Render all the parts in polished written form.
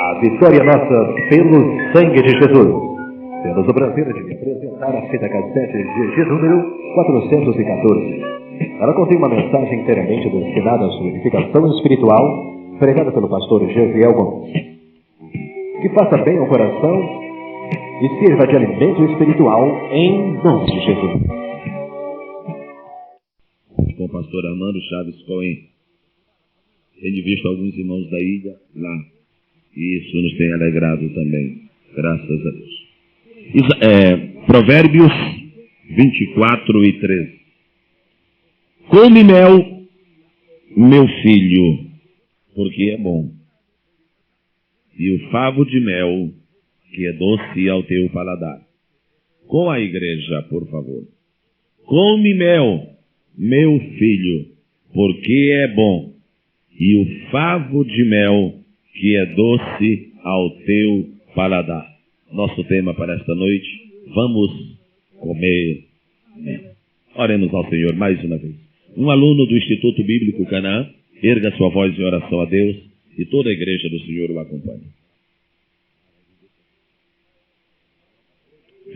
A vitória nossa pelo sangue de Jesus. Temos o prazer de apresentar a fita cassete GG número 414. Ela contém uma mensagem inteiramente destinada à sua edificação espiritual, pregada pelo pastor Gesiel Gomes. Que faça bem ao coração e sirva de alimento espiritual em nome de Jesus. Com o pastor Armando Chaves Cohen. Tenho visto alguns irmãos da ilha lá. E isso nos tem alegrado também. Graças a Deus. Provérbios 24:13. Come mel, meu filho, porque é bom. E o favo de mel, que é doce ao teu paladar. Com a igreja, por favor. Come mel, meu filho, porque é bom. E o favo de mel, que é doce ao teu paladar. Nosso tema para esta noite, vamos comer mel. Oremos ao Senhor mais uma vez. Um aluno do Instituto Bíblico Canaã, erga sua voz em oração a Deus e toda a igreja do Senhor o acompanhe.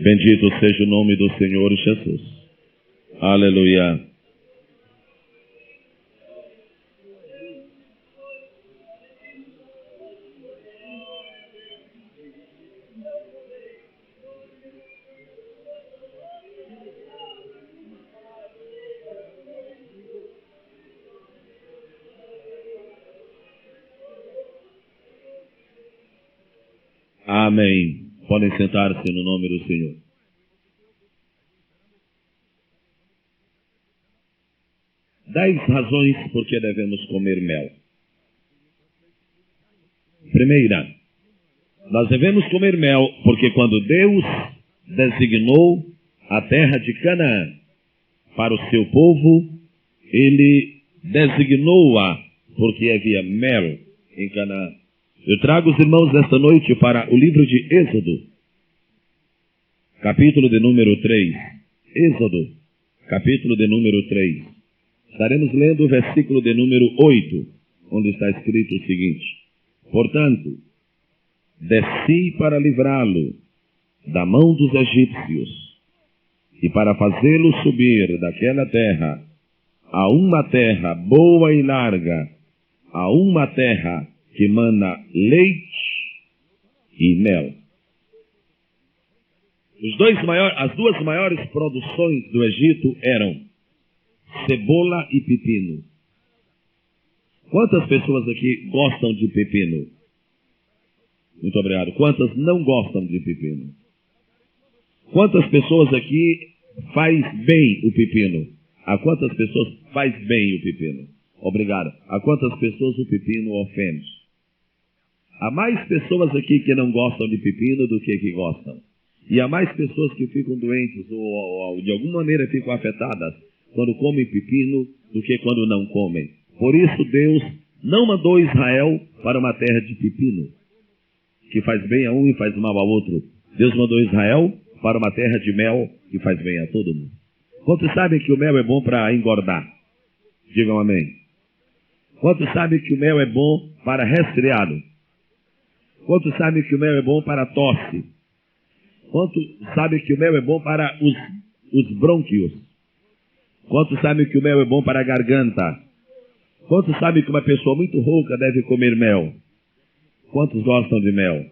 Bendito seja o nome do Senhor Jesus. Aleluia. Amém. Podem sentar-se no nome do Senhor. Dez razões por que devemos comer mel. Primeira, nós devemos comer mel porque quando Deus designou a terra de Canaã para o seu povo, Ele designou-a porque havia mel em Canaã. Eu trago os irmãos nesta noite para o livro de Êxodo, capítulo de número 3. Êxodo, capítulo de número 3. Estaremos lendo o versículo de número 8, onde está escrito o seguinte: Portanto, desci para livrá-lo da mão dos egípcios e para fazê-lo subir daquela terra a uma terra boa e larga, a uma terra que mana leite e mel. As duas maiores produções do Egito eram cebola e pepino. Quantas pessoas aqui gostam de pepino? Muito obrigado. Quantas não gostam de pepino? Quantas pessoas aqui faz bem o pepino? A quantas pessoas faz bem o pepino? Obrigado. A quantas pessoas o pepino ofende? Há mais pessoas aqui que não gostam de pepino do que gostam. E há mais pessoas que ficam doentes ou de alguma maneira ficam afetadas quando comem pepino do que quando não comem. Por isso Deus não mandou Israel para uma terra de pepino, que faz bem a um e faz mal ao outro. Deus mandou Israel para uma terra de mel, que faz bem a todo mundo. Quantos sabem que o mel é bom para engordar? Digam amém. Quantos sabem que o mel é bom para resfriado? Quantos sabem que o mel é bom para tosse? Quantos sabem que o mel é bom para os brônquios? Quantos sabem que o mel é bom para a garganta? Quantos sabem que uma pessoa muito rouca deve comer mel? Quantos gostam de mel?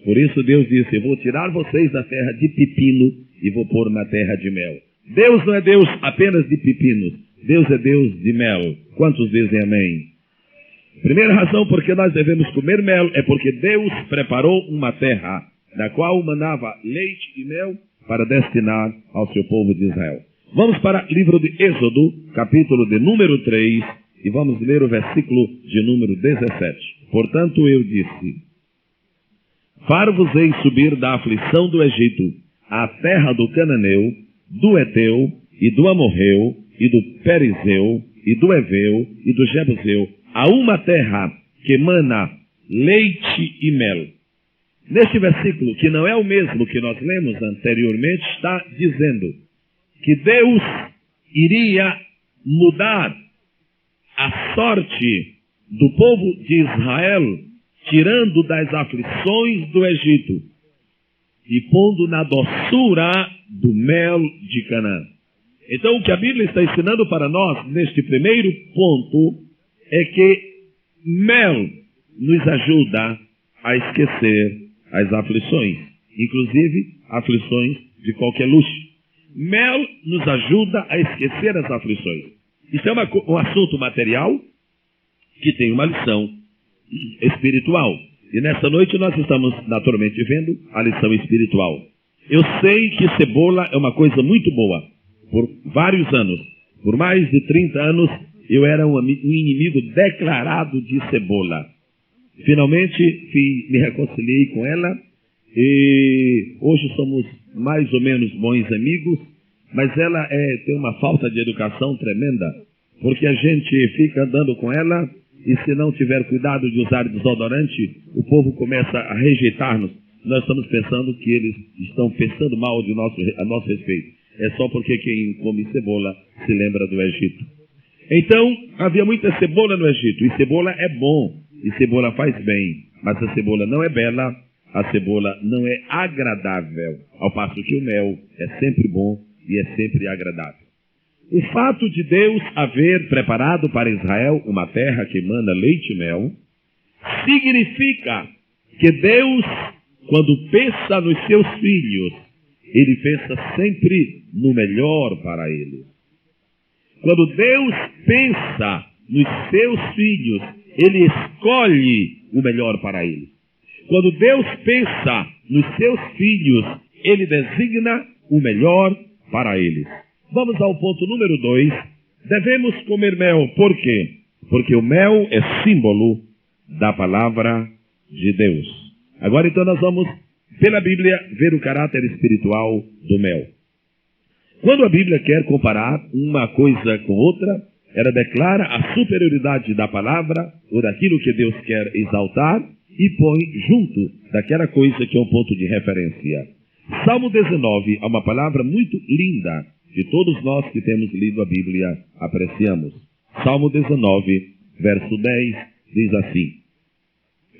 Por isso Deus disse: eu vou tirar vocês da terra de pepino e vou pôr na terra de mel. Deus não é Deus apenas de pepinos. Deus é Deus de mel. Quantos dizem amém? Primeira razão por que nós devemos comer mel é porque Deus preparou uma terra da qual manava leite e mel para destinar ao seu povo de Israel. Vamos para o livro de Êxodo, capítulo de número 3, e vamos ler o versículo de número 17. Portanto, eu disse: Far-vos-ei subir da aflição do Egito, à terra do Cananeu, do Eteu, e do Amorreu, e do Perizeu, e do Eveu, e do Jebuseu, a uma terra que mana leite e mel. Neste versículo, que não é o mesmo que nós lemos anteriormente, está dizendo que Deus iria mudar a sorte do povo de Israel, tirando das aflições do Egito e pondo na doçura do mel de Canaã. Então, o que a Bíblia está ensinando para nós, neste primeiro ponto, é que mel nos ajuda a esquecer as aflições, inclusive aflições de qualquer luxo. Mel nos ajuda a esquecer as aflições. Isso é um assunto material que tem uma lição espiritual. E nessa noite nós estamos naturalmente vendo a lição espiritual. Eu sei que cebola é uma coisa muito boa. Por vários anos, por mais de 30 anos, eu era um inimigo declarado de cebola. Finalmente me reconciliei com ela e hoje somos mais ou menos bons amigos, mas ela tem uma falta de educação tremenda, porque a gente fica andando com ela e se não tiver cuidado de usar desodorante, o povo começa a rejeitar-nos. Nós estamos pensando que eles estão pensando mal a nosso respeito. É só porque quem come cebola se lembra do Egito. Então, havia muita cebola no Egito, e cebola é bom, e cebola faz bem, mas a cebola não é bela, a cebola não é agradável, ao passo que o mel é sempre bom e é sempre agradável. O fato de Deus haver preparado para Israel uma terra que emana leite e mel, significa que Deus, quando pensa nos seus filhos, Ele pensa sempre no melhor para eles. Quando Deus pensa nos seus filhos, Ele escolhe o melhor para eles. Quando Deus pensa nos seus filhos, Ele designa o melhor para eles. Vamos ao ponto número 2. Devemos comer mel. Por quê? Porque o mel é símbolo da palavra de Deus. Agora então nós vamos, pela Bíblia, ver o caráter espiritual do mel. Quando a Bíblia quer comparar uma coisa com outra, ela declara a superioridade da palavra ou daquilo que Deus quer exaltar e põe junto daquela coisa que é um ponto de referência. Salmo 19 é uma palavra muito linda que todos nós que temos lido a Bíblia apreciamos. Salmo 19, verso 10, diz assim.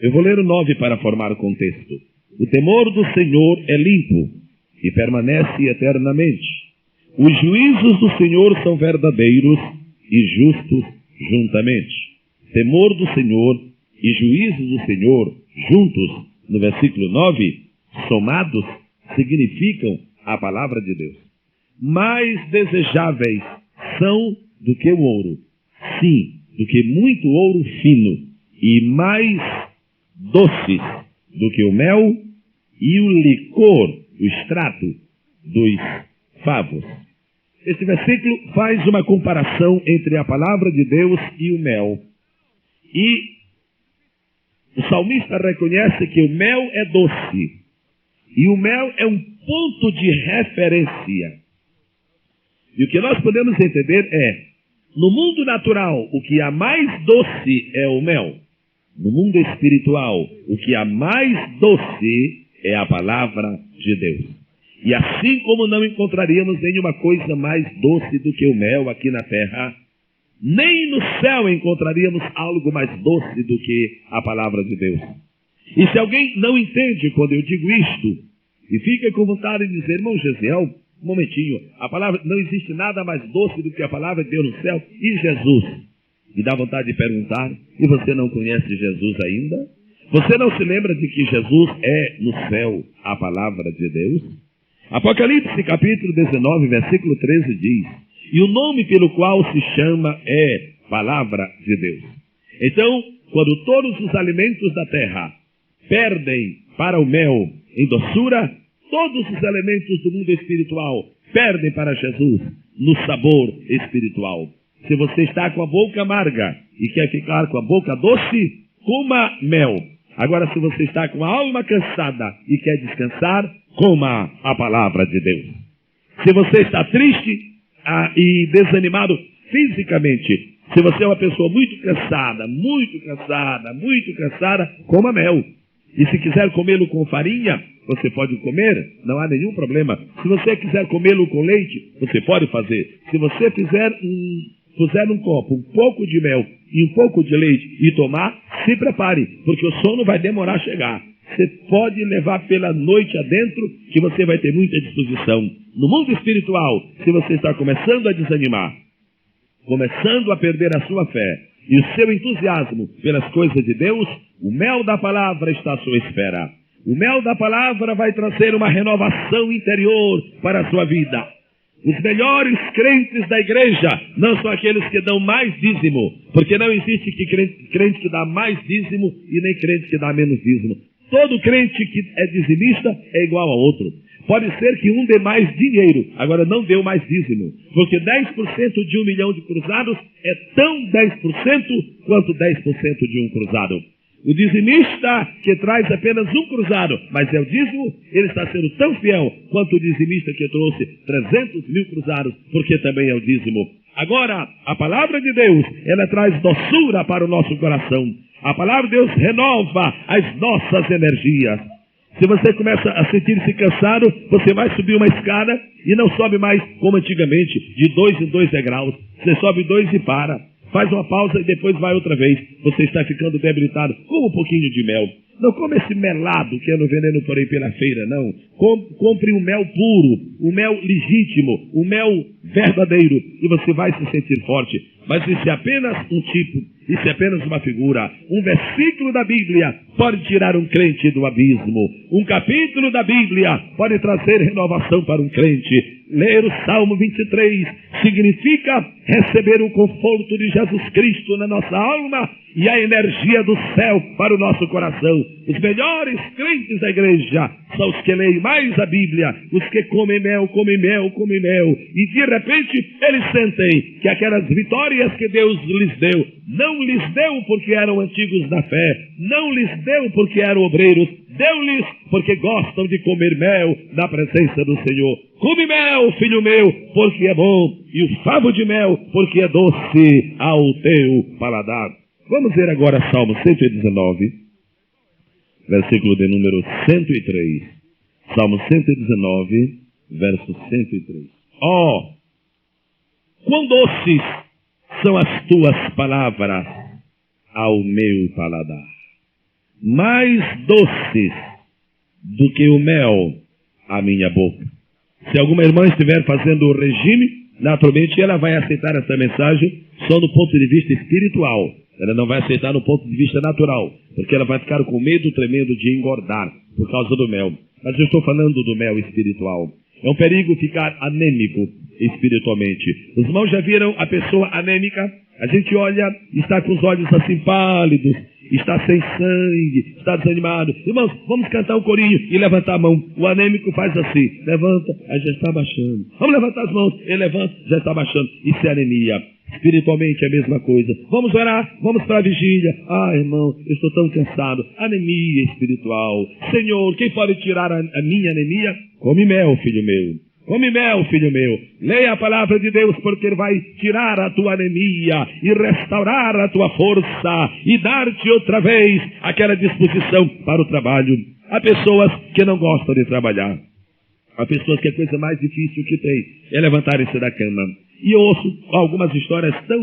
Eu vou ler o 9 para formar o contexto. O temor do Senhor é limpo e permanece eternamente. Os juízos do Senhor são verdadeiros e justos juntamente. Temor do Senhor e juízos do Senhor juntos, no versículo 9, somados, significam a palavra de Deus. Mais desejáveis são do que o ouro, sim, do que muito ouro fino, e mais doces do que o mel e o licor, o extrato dos favos. Esse versículo faz uma comparação entre a palavra de Deus e o mel. E o salmista reconhece que o mel é doce. E o mel é um ponto de referência. E o que nós podemos entender é, no mundo natural, o que há mais doce é o mel. No mundo espiritual, o que há mais doce é a palavra de Deus. E assim como não encontraríamos nenhuma coisa mais doce do que o mel aqui na terra, nem no céu encontraríamos algo mais doce do que a palavra de Deus. E se alguém não entende quando eu digo isto, e fica com vontade de dizer, irmão Gesiel, um momentinho, a palavra, não existe nada mais doce do que a palavra de Deus no céu e Jesus. Me dá vontade de perguntar, e você não conhece Jesus ainda? Você não se lembra de que Jesus é no céu a palavra de Deus? Apocalipse capítulo 19, versículo 13 diz, e o nome pelo qual se chama é palavra de Deus. Então, quando todos os alimentos da terra perdem para o mel em doçura, todos os elementos do mundo espiritual perdem para Jesus no sabor espiritual. Se você está com a boca amarga e quer ficar com a boca doce, coma mel. Agora, se você está com a alma cansada e quer descansar, coma a palavra de Deus. Se você está triste e desanimado fisicamente, se você é uma pessoa muito cansada, coma mel. E se quiser comê-lo com farinha, você pode comer, não há nenhum problema. Se você quiser comê-lo com leite, você pode fazer. Se você puser num copo um pouco de mel e um pouco de leite e tomar, se prepare, porque o sono vai demorar a chegar. Você pode levar pela noite adentro, que você vai ter muita disposição. No mundo espiritual, se você está começando a desanimar, começando a perder a sua fé e o seu entusiasmo pelas coisas de Deus, o mel da palavra está à sua espera. O mel da palavra vai trazer uma renovação interior para a sua vida. Os melhores crentes da igreja não são aqueles que dão mais dízimo, porque não existe crente que dá mais dízimo e nem crente que dá menos dízimo. Todo crente que é dizimista é igual a outro. Pode ser que um dê mais dinheiro, agora não deu mais dízimo, porque 10% de 1 milhão de cruzados é tão 10% quanto 10% de um cruzado. O dizimista que traz apenas um cruzado, mas é o dízimo, ele está sendo tão fiel quanto o dizimista que trouxe 300 mil cruzados, porque também é o dízimo. Agora, a palavra de Deus, ela traz doçura para o nosso coração. A palavra de Deus renova as nossas energias. Se você começa a sentir-se cansado, você vai subir uma escada e não sobe mais como antigamente, de 2 em 2 degraus. Você sobe 2 e para. Faz uma pausa e depois vai outra vez. Você está ficando debilitado. Coma um pouquinho de mel. Não come esse melado que é no veneno por aí pela feira, não. Compre um mel puro, um mel legítimo, um mel verdadeiro. E você vai se sentir forte. Mas isso é apenas um tipo, isso é apenas uma figura. Um versículo da Bíblia pode tirar um crente do abismo. Um capítulo da Bíblia pode trazer renovação para um crente. Ler o Salmo 23 significa receber o conforto de Jesus Cristo na nossa alma e a energia do céu para o nosso coração. Os melhores crentes da igreja são os que leem mais a Bíblia, os que comem mel, comem mel, comem mel. E de repente eles sentem que aquelas vitórias que Deus lhes deu, não lhes deu porque eram antigos da fé, não lhes deu porque eram obreiros, deu-lhes porque gostam de comer mel na presença do Senhor. Come mel, filho meu, porque é bom, e o favo de mel, porque é doce ao teu paladar. Vamos ver agora Salmo 119, versículo de número 103. Salmo 119, verso 103. Ó, quão doces são as tuas palavras ao meu paladar, mais doces do que o mel à minha boca. Se alguma irmã estiver fazendo o regime, naturalmente ela vai aceitar essa mensagem só do ponto de vista espiritual. Ela não vai aceitar no ponto de vista natural, porque ela vai ficar com medo tremendo de engordar por causa do mel. Mas eu estou falando do mel espiritual. É um perigo ficar anêmico espiritualmente. Os irmãos já viram a pessoa anêmica? A gente olha, está com os olhos assim pálidos, está sem sangue, está desanimado. Irmãos, vamos cantar um corinho e levantar a mão. O anêmico faz assim, levanta, aí já está baixando. Vamos levantar as mãos, ele levanta, já está baixando. Isso é anemia. Espiritualmente é a mesma coisa. Vamos orar, vamos para a vigília. Ah, irmão, eu estou tão cansado. Anemia espiritual. Senhor, quem pode tirar a minha anemia? Come mel, filho meu. Come mel, filho meu. Leia a palavra de Deus, porque Ele vai tirar a tua anemia e restaurar a tua força e dar-te outra vez aquela disposição para o trabalho. Há pessoas que não gostam de trabalhar. Há pessoas que a coisa mais difícil que tem é levantarem-se da cama. E eu ouço algumas histórias tão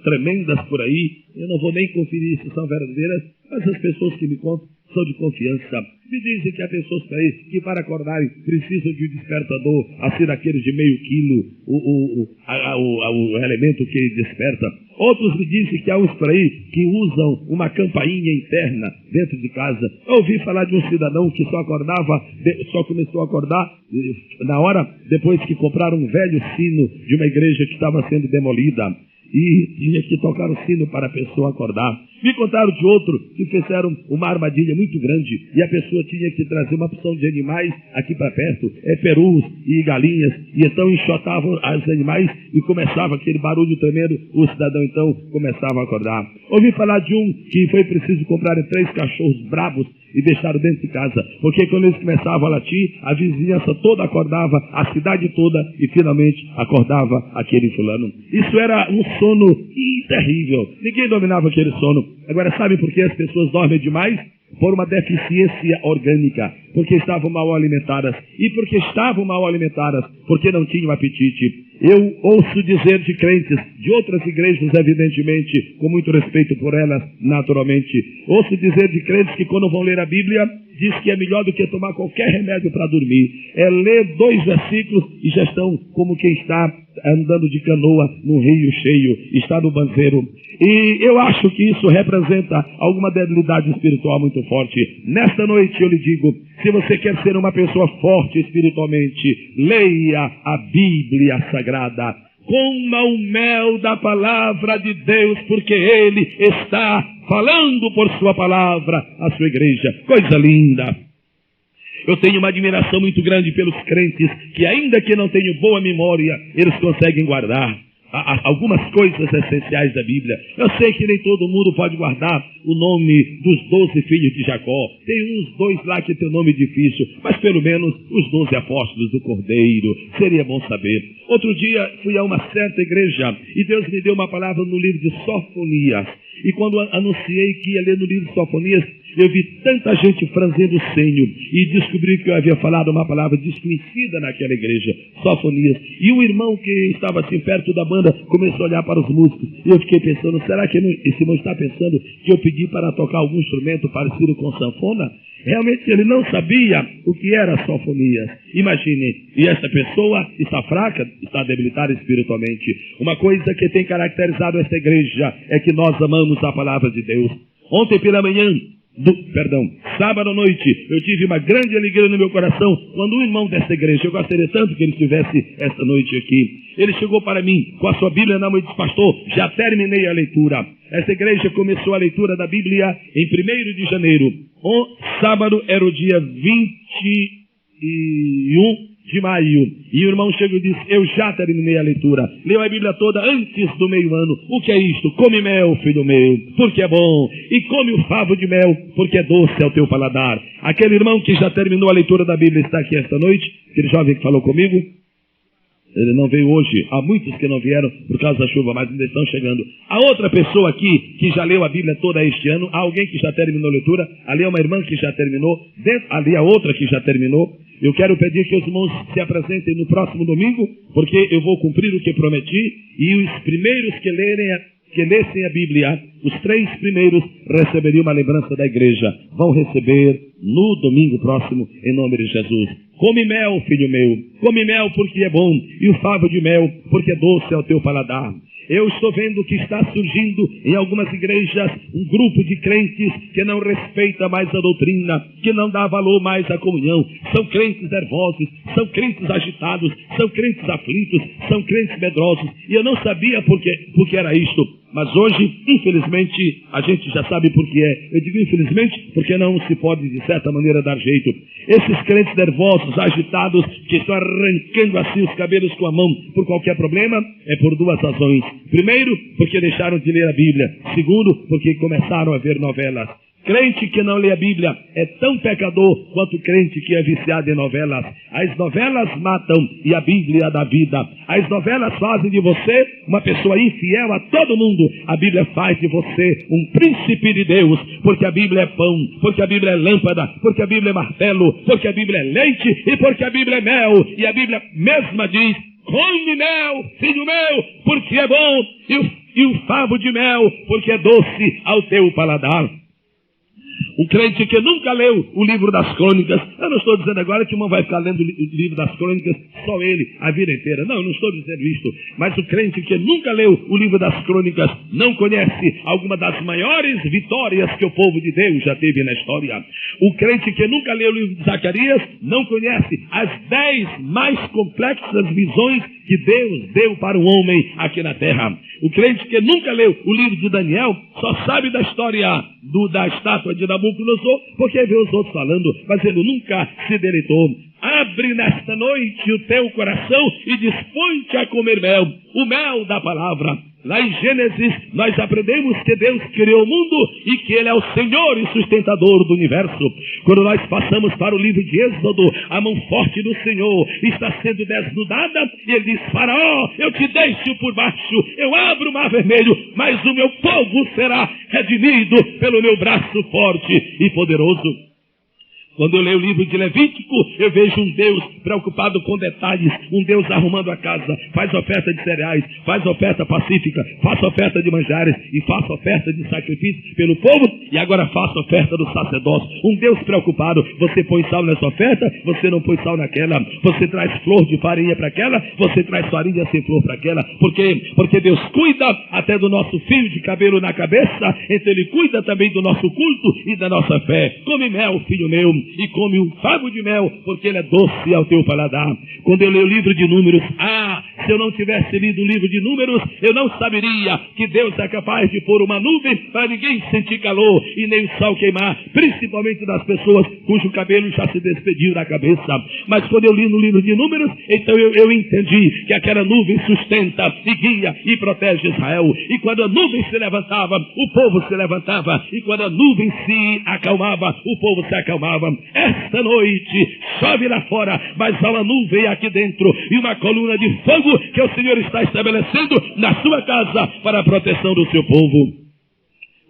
tremendas por aí, eu não vou nem conferir se são verdadeiras, mas as pessoas que me contam são de confiança. Me dizem que há pessoas por aí que para acordarem precisam de um despertador, assim daqueles de meio quilo, o elemento que desperta. Outros me dizem que há uns por aí que usam uma campainha interna dentro de casa. Eu ouvi falar de um cidadão que só começou a acordar na hora depois que compraram um velho sino de uma igreja que estava sendo demolida. E tinha que tocar o sino para a pessoa acordar. Me contaram de outro que fizeram uma armadilha muito grande e a pessoa tinha que trazer uma porção de animais aqui para perto, perus e galinhas, e então enxotavam os animais e começava aquele barulho tremendo, o cidadão então começava a acordar. Ouvi falar de um que foi preciso comprar 3 cachorros bravos e deixaram dentro de casa, porque quando eles começavam a latir, a vizinhança toda acordava, a cidade toda, e finalmente acordava aquele fulano. Isso era um sono terrível, ninguém dominava aquele sono. Agora, sabe por que as pessoas dormem demais? Por uma deficiência orgânica, porque estavam mal alimentadas. E porque estavam mal alimentadas, porque não tinham apetite. Eu ouço dizer de crentes, de outras igrejas, evidentemente, com muito respeito por elas, naturalmente, ouço dizer de crentes que quando vão ler a Bíblia, diz que é melhor do que tomar qualquer remédio para dormir. É ler 2 versículos e já estão como quem está andando de canoa num rio cheio, está no banzeiro. E eu acho que isso representa alguma debilidade espiritual muito forte. Nesta noite eu lhe digo, se você quer ser uma pessoa forte espiritualmente, leia a Bíblia Sagrada. Coma o mel da palavra de Deus, porque Ele está falando por sua palavra à sua igreja. Coisa linda! Eu tenho uma admiração muito grande pelos crentes que, ainda que não tenham boa memória, eles conseguem guardar algumas coisas essenciais da Bíblia. Eu sei que nem todo mundo pode guardar o nome dos 12 filhos de Jacó. Tem uns 2 lá que tem um nome difícil, mas pelo menos os 12 apóstolos do Cordeiro. Seria bom saber. Outro dia fui a uma certa igreja e Deus me deu uma palavra no livro de Sofonias. E quando anunciei que ia ler no livro de Sofonias, eu vi tanta gente franzindo o senho e descobri que eu havia falado uma palavra desconhecida naquela igreja, Sofonias. E um irmão que estava assim perto da banda começou a olhar para os músicos. E eu fiquei pensando, será que esse irmão está pensando que eu pedi para tocar algum instrumento parecido com sanfona? Realmente ele não sabia o que era Sofonias. Imagine, e essa pessoa está fraca, está debilitada espiritualmente. Uma coisa que tem caracterizado esta igreja é que nós amamos a palavra de Deus. Ontem pela manhã, sábado à noite, eu tive uma grande alegria no meu coração quando um irmão desta igreja, eu gostaria tanto que ele estivesse esta noite aqui, ele chegou para mim com a sua Bíblia na mão e disse, pastor, já terminei a leitura. Esta igreja começou a leitura da Bíblia em 1º de janeiro. O sábado era o dia 21 de maio. E o irmão chega e diz, eu já terminei a leitura. Leu a Bíblia toda antes do meio-ano. O que é isto? Come mel, filho meu, porque é bom. E come o favo de mel, porque é doce ao teu paladar. Aquele irmão que já terminou a leitura da Bíblia está aqui esta noite. Aquele jovem que falou comigo. Ele não veio hoje. Há muitos que não vieram por causa da chuva, mas ainda estão chegando. Há outra pessoa aqui que já leu a Bíblia toda este ano. Há alguém que já terminou a leitura. Ali é uma irmã que já terminou. Ali há outra que já terminou. Eu quero pedir que os irmãos se apresentem no próximo domingo, porque eu vou cumprir o que prometi. E os primeiros que lessem a Bíblia, os 3 primeiros receberiam uma lembrança da igreja. Vão receber no domingo próximo, em nome de Jesus. Come mel, filho meu. Come mel porque é bom. E o favo de mel porque é doce ao teu paladar. Eu estou vendo que está surgindo em algumas igrejas um grupo de crentes que não respeita mais a doutrina, que não dá valor mais à comunhão. São crentes nervosos, são crentes agitados, são crentes aflitos, são crentes medrosos. E eu não sabia por que era isto. Mas hoje, infelizmente, a gente já sabe por que é. Eu digo infelizmente porque não se pode, de certa maneira, dar jeito. Esses crentes nervosos, agitados, que estão arrancando assim os cabelos com a mão por qualquer problema, é por 2 razões. Primeiro, porque deixaram de ler a Bíblia. Segundo, porque começaram a ver novelas. Crente que não lê a Bíblia é tão pecador quanto crente que é viciado em novelas. As novelas matam e a Bíblia dá vida. As novelas fazem de você uma pessoa infiel a todo mundo. A Bíblia faz de você um príncipe de Deus, porque a Bíblia é pão, porque a Bíblia é lâmpada, porque a Bíblia é martelo, porque a Bíblia é leite e porque a Bíblia é mel. E a Bíblia mesma diz, come mel, filho meu, porque é bom, e o favo de mel, porque é doce ao teu paladar. Um crente que nunca leu o livro das crônicas, eu não estou dizendo agora que o irmão vai ficar lendo o livro das crônicas, só ele, a vida inteira. Não estou dizendo isso. Mas o crente que nunca leu o livro das crônicas não conhece alguma das maiores vitórias que o povo de Deus já teve na história. O crente que nunca leu o livro de Zacarias não conhece as 10 mais complexas visões que Deus deu para o homem aqui na terra. O crente que nunca leu o livro de Daniel só sabe da história da estátua de Nabucodonosor, porque vê os outros falando, mas ele nunca se deleitou. Abre nesta noite o teu coração e dispõe-te a comer mel, o mel da palavra. Lá em Gênesis, nós aprendemos que Deus criou o mundo e que Ele é o Senhor e sustentador do universo. Quando nós passamos para o livro de Êxodo, a mão forte do Senhor está sendo desnudada e Ele diz, Faraó, eu te deixo por baixo, eu abro o mar vermelho, mas o meu povo será redimido pelo meu braço forte e poderoso. Quando eu leio o livro de Levítico, eu vejo um Deus preocupado com detalhes, um Deus arrumando a casa, faz oferta de cereais, faz oferta pacífica, faz oferta de manjares e faz oferta de sacrifício pelo povo, e agora faça oferta do sacerdócio. Um Deus preocupado, você põe sal nessa oferta, você não põe sal naquela, você traz flor de farinha para aquela, você traz farinha sem flor para aquela. Por quê? Porque Deus cuida até do nosso fio de cabelo na cabeça, então Ele cuida também do nosso culto e da nossa fé. Come mel, filho meu, e come um favo de mel, porque ele é doce ao teu paladar. Quando eu leio o livro de Números, se eu não tivesse lido o livro de Números, eu não saberia que Deus é capaz de pôr uma nuvem para ninguém sentir calor e nem o sol queimar, principalmente das pessoas cujo cabelo já se despediu da cabeça. Mas quando eu li no livro de Números, então eu entendi que aquela nuvem sustenta e guia e protege Israel. E quando a nuvem se levantava, o povo se levantava. E quando a nuvem se acalmava, o povo se acalmava. Esta noite chove lá fora, mas há uma nuvem aqui dentro e uma coluna de fogo que o Senhor está estabelecendo na sua casa para a proteção do seu povo.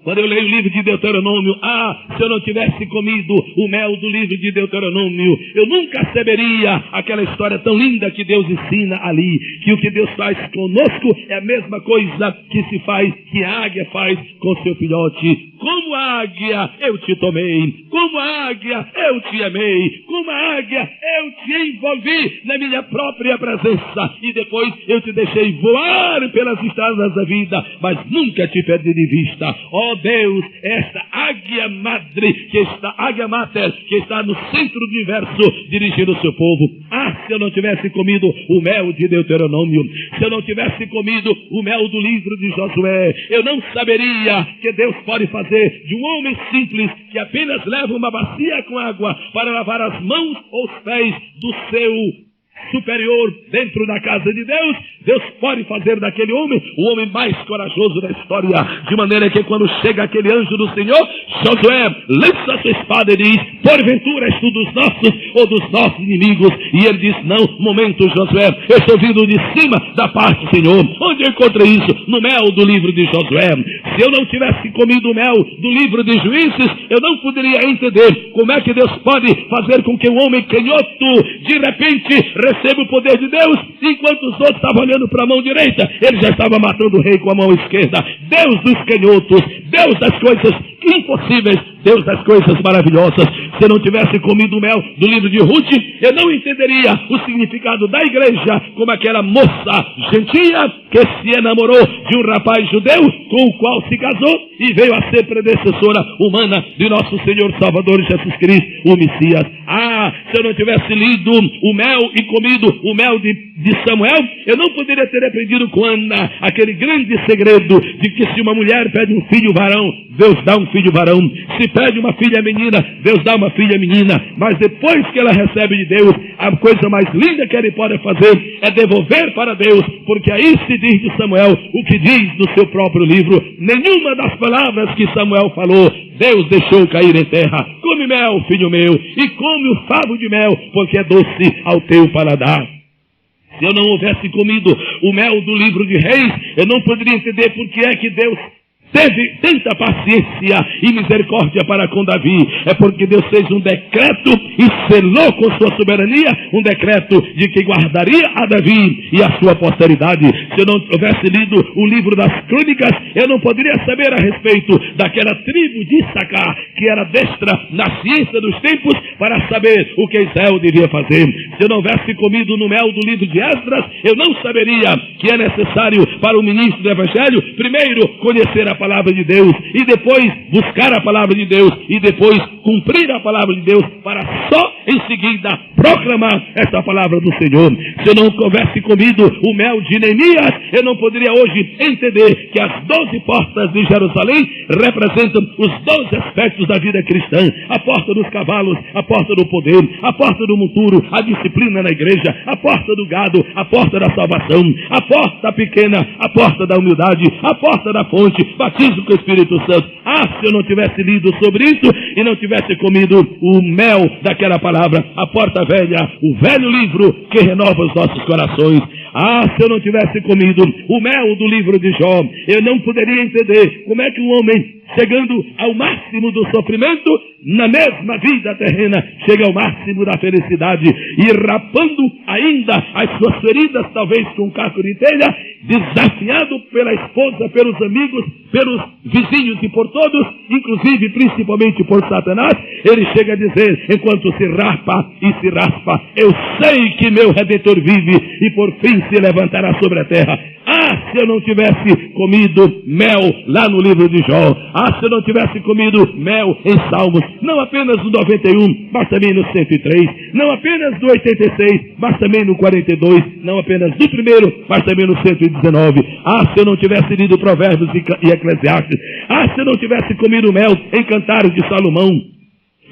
Quando eu leio o livro de Deuteronômio, se eu não tivesse comido o mel do livro de Deuteronômio, eu nunca saberia aquela história tão linda que Deus ensina ali, que o que Deus faz conosco é a mesma coisa que a águia faz com seu filhote. Como águia eu te tomei, como águia eu te amei, como águia eu te envolvi na minha própria presença e depois eu te deixei voar pelas estradas da vida, mas nunca te perdi de vista. Deus, esta águia mater que está no centro do universo dirigindo o seu povo. Se eu não tivesse comido o mel de Deuteronômio, se eu não tivesse comido o mel do livro de Josué, eu não saberia que Deus pode fazer de um homem simples que apenas leva uma bacia com água para lavar as mãos ou os pés do seu superior dentro da casa de Deus. Deus pode fazer daquele homem o homem mais corajoso da história, de maneira que quando chega aquele anjo do Senhor, Josué lança a sua espada e diz: porventura és tu dos nossos ou dos nossos inimigos? E ele diz: não, momento, Josué, eu estou vindo de cima da parte do Senhor. Onde eu encontrei isso? No mel do livro de Josué. Se eu não tivesse comido o mel do livro de Juízes, eu não poderia entender como é que Deus pode fazer com que um homem canhoto de repente receba o poder de Deus, enquanto os outros estavam olhando para a mão direita, ele já estava matando o rei com a mão esquerda. Deus dos canhotos, Deus das coisas impossíveis, Deus das coisas maravilhosas. Se eu não tivesse comido o mel do livro de Ruth, eu não entenderia o significado da igreja como aquela moça gentia que se enamorou de um rapaz judeu com o qual se casou e veio a ser predecessora humana de nosso Senhor Salvador Jesus Cristo, o Messias. Se eu não tivesse lido o mel e comido o mel de Samuel, eu não poderia ter aprendido com Ana aquele grande segredo de que se uma mulher pede um filho varão, Deus dá um filho varão. Se pede uma filha menina, Deus dá uma filha menina. Mas depois que ela recebe de Deus, a coisa mais linda que ele pode fazer é devolver para Deus, porque aí se diz de Samuel o que diz no seu próprio livro: nenhuma das palavras que Samuel falou Deus deixou cair em terra. Come mel, filho meu, e come o favo de mel, porque é doce ao teu paladar. Se eu não houvesse comido o mel do livro de Reis, eu não poderia entender por que é que Deus teve tanta paciência e misericórdia para com Davi. É porque Deus fez um decreto e selou com sua soberania um decreto de que guardaria a Davi e a sua posteridade. Se eu não tivesse lido o livro das crônicas, eu não poderia saber a respeito daquela tribo de Issacar que era destra na ciência dos tempos para saber o que Israel devia fazer. Se eu não houvesse comido no mel do livro de Esdras, eu não saberia que é necessário para o ministro do Evangelho primeiro conhecer a palavra de Deus e depois buscar a palavra de Deus e depois cumprir a palavra de Deus para só em seguida proclamar essa palavra do Senhor. Se eu não houvesse comido o mel de Neemias, eu não poderia hoje entender que as 12 portas de Jerusalém representam os 12 aspectos da vida cristã: a porta dos cavalos, a porta do poder, a porta do monturo, a disciplina na igreja, a porta do gado, a porta da salvação, a porta pequena, a porta da humildade, a porta da fonte, batismo com o Espírito Santo. Se eu não tivesse lido sobre isso e não tivesse comido o mel daquela palavra, a porta velha, o velho livro que renova os nossos corações. Se eu não tivesse comido o mel do livro de Jó, eu não poderia entender como é que um homem, chegando ao máximo do sofrimento, na mesma vida terrena, chega ao máximo da felicidade e rapando ainda as suas feridas, talvez com um caco de telha, desafiado pela esposa, pelos amigos, pelos vizinhos e por todos, inclusive principalmente por Satanás, ele chega a dizer, enquanto se rapa e se raspa, eu sei que meu Redentor vive e por fim se levantará sobre a terra. Ah, se eu não tivesse comido mel lá no livro de Jó. Ah, se eu não tivesse comido mel em Salmos. Não apenas no 91, mas também no 103. Não apenas no 86, mas também no 42. Não apenas no primeiro, mas também no 119. Ah, se eu não tivesse lido Provérbios e Eclesiastes. Ah, se eu não tivesse comido mel em Cantares de Salomão.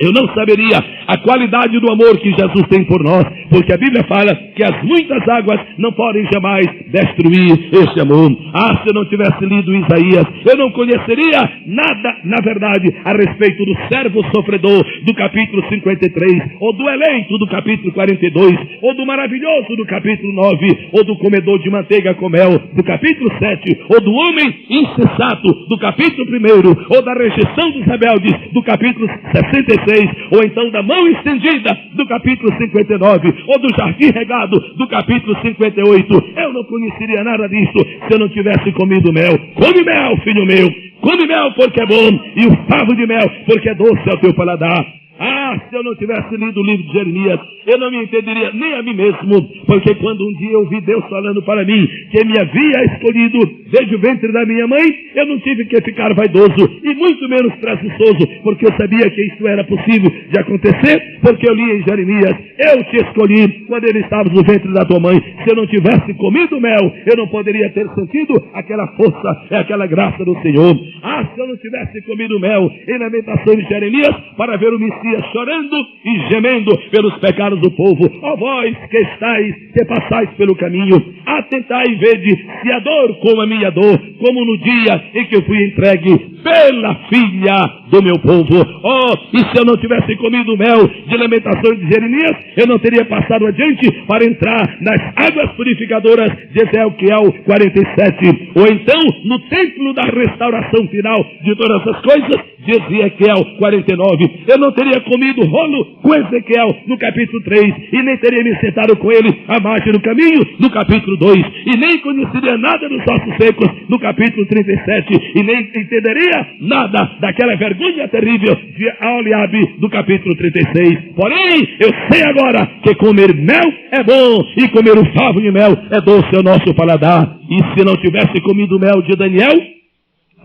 Eu não saberia a qualidade do amor que Jesus tem por nós, porque a Bíblia fala que as muitas águas não podem jamais destruir este amor. Ah, se eu não tivesse lido Isaías, eu não conheceria nada, na verdade, a respeito do servo sofredor do capítulo 53, ou do eleito do capítulo 42, ou do maravilhoso do capítulo 9, ou do comedor de manteiga com mel do capítulo 7, ou do homem insensato do capítulo 1, ou da rejeição dos rebeldes do capítulo 66, ou então da mão estendida do capítulo 59, ou do jardim regado do capítulo 58. Eu não conheceria nada disso se eu não tivesse comido mel. Come mel, filho meu, come mel porque é bom, e o favo de mel porque é doce ao teu paladar. Ah, se eu não tivesse lido o livro de Jeremias, eu não me entenderia nem a mim mesmo, porque quando um dia eu vi Deus falando para mim que me havia escolhido desde o ventre da minha mãe, eu não tive que ficar vaidoso e muito menos presunçoso, porque eu sabia que isso era possível de acontecer, porque eu li em Jeremias, eu te escolhi quando ele estava no ventre da tua mãe. Se eu não tivesse comido mel, eu não poderia ter sentido aquela força e aquela graça do Senhor. Ah, se eu não tivesse comido mel em Lamentações de Jeremias, para ver o Messias chorando e gemendo pelos pecados do povo. Ó vós que passais pelo caminho, atentai e vede se a dor como a minha dor, como no dia em que eu fui entregue pela filha do meu povo. Oh, e se eu não tivesse comido mel de Lamentações de Jeremias, eu não teria passado adiante para entrar nas águas purificadoras de Ezequiel 47, ou então no templo da restauração final de todas as coisas de Ezequiel 49. Eu não teria comido rolo com Ezequiel no capítulo 3, e nem teria me sentado com ele à margem do caminho no capítulo 2, e nem conheceria nada dos ossos secos no capítulo 37, e nem entenderia nada daquela vergonha terrível de Aholiabe do capítulo 36. Porém, eu sei agora que comer mel é bom, e comer o favo de mel é doce ao nosso paladar. E se não tivesse comido mel de Daniel,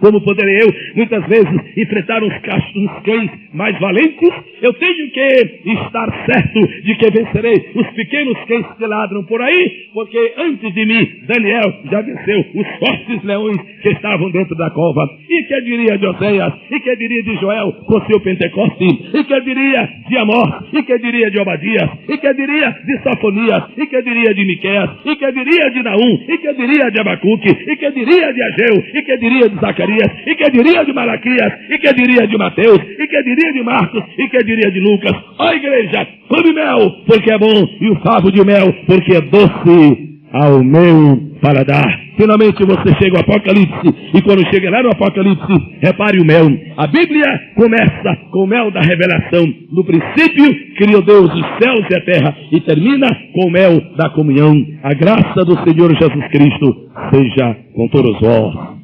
como poderei eu, muitas vezes, enfrentar uns cães mais valentes? Eu tenho que estar certo de que vencerei os pequenos cães que ladram por aí, porque antes de mim, Daniel já venceu os fortes leões que estavam dentro da cova. E que diria de Oséias? E que diria de Joel com seu Pentecoste? E que diria de Amós? E que diria de Obadias? E que diria de Sofonias? E que diria de Miqueias? E que diria de Naum? E que diria de Abacuque? E que diria de Ageu? E que diria de Zacarias? E que diria de Malaquias? E que diria de Mateus? E que diria de Marcos? E que diria de Lucas? Ó igreja, come mel porque é bom, e o favo de mel porque é doce ao meu paladar. Finalmente você chega ao Apocalipse, e quando chega lá no Apocalipse, repare o mel. A Bíblia começa com o mel da revelação. No princípio criou Deus os céus e a terra, e termina com o mel da comunhão. A graça do Senhor Jesus Cristo seja com todos vós.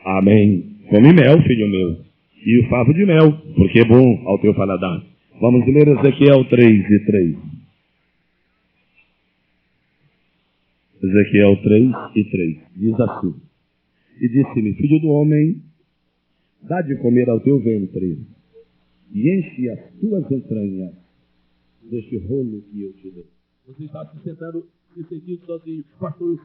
Amém. Come mel, filho meu, e o favo de mel, porque é bom ao teu paladar. Vamos ler Ezequiel 3:3. Ezequiel 3:3. Diz assim: E disse-me, filho do homem, dá de comer ao teu ventre, e enche as tuas entranhas deste rolo que eu te dei. Você está se sentando e sentindo sozinho. Pastor,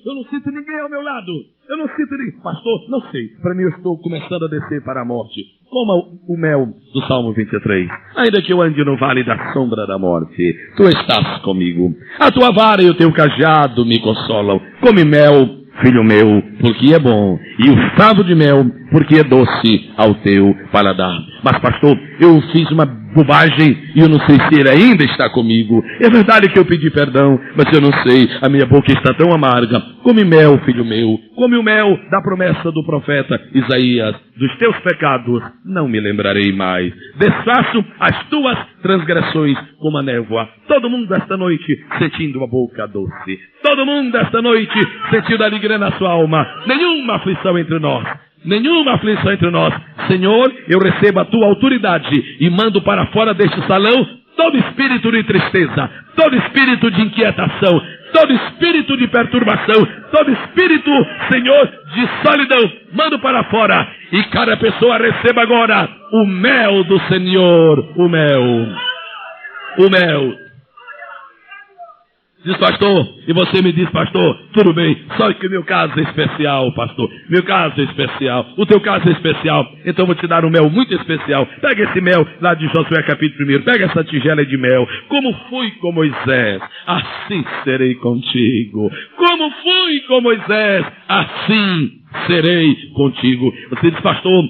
eu não sinto ninguém ao meu lado. Eu não sinto ninguém. Pastor, não sei. Para mim eu estou começando a descer para a morte. Coma o mel do Salmo 23. Ainda que eu ande no vale da sombra da morte, tu estás comigo. A tua vara e o teu cajado me consolam. Come mel, filho meu, porque é bom, e o favo de mel, porque é doce ao teu paladar. Mas pastor, eu fiz uma bobagem e eu não sei se ele ainda está comigo. É verdade que eu pedi perdão, mas eu não sei, a minha boca está tão amarga. Come mel, filho meu, come o mel da promessa do profeta Isaías. Dos teus pecados não me lembrarei mais. Desfaço as tuas transgressões como a névoa. Todo mundo esta noite sentindo a boca doce. Todo mundo esta noite sentindo alegria na sua alma. Nenhuma aflição entre nós. Nenhuma aflição entre nós. Senhor, eu recebo a tua autoridade e mando para fora deste salão todo espírito de tristeza, todo espírito de inquietação, todo espírito de perturbação, todo espírito, Senhor, de solidão. Mando para fora e cada pessoa receba agora o mel do Senhor. O mel. O mel. Diz, pastor, e você me diz, pastor, tudo bem, só que o meu caso é especial, pastor. Meu caso é especial, o teu caso é especial, então vou te dar um mel muito especial. Pega esse mel lá de Josué capítulo 1, pega essa tigela de mel. Como fui com Moisés, assim serei contigo. Como fui com Moisés, assim serei contigo. Você diz, pastor,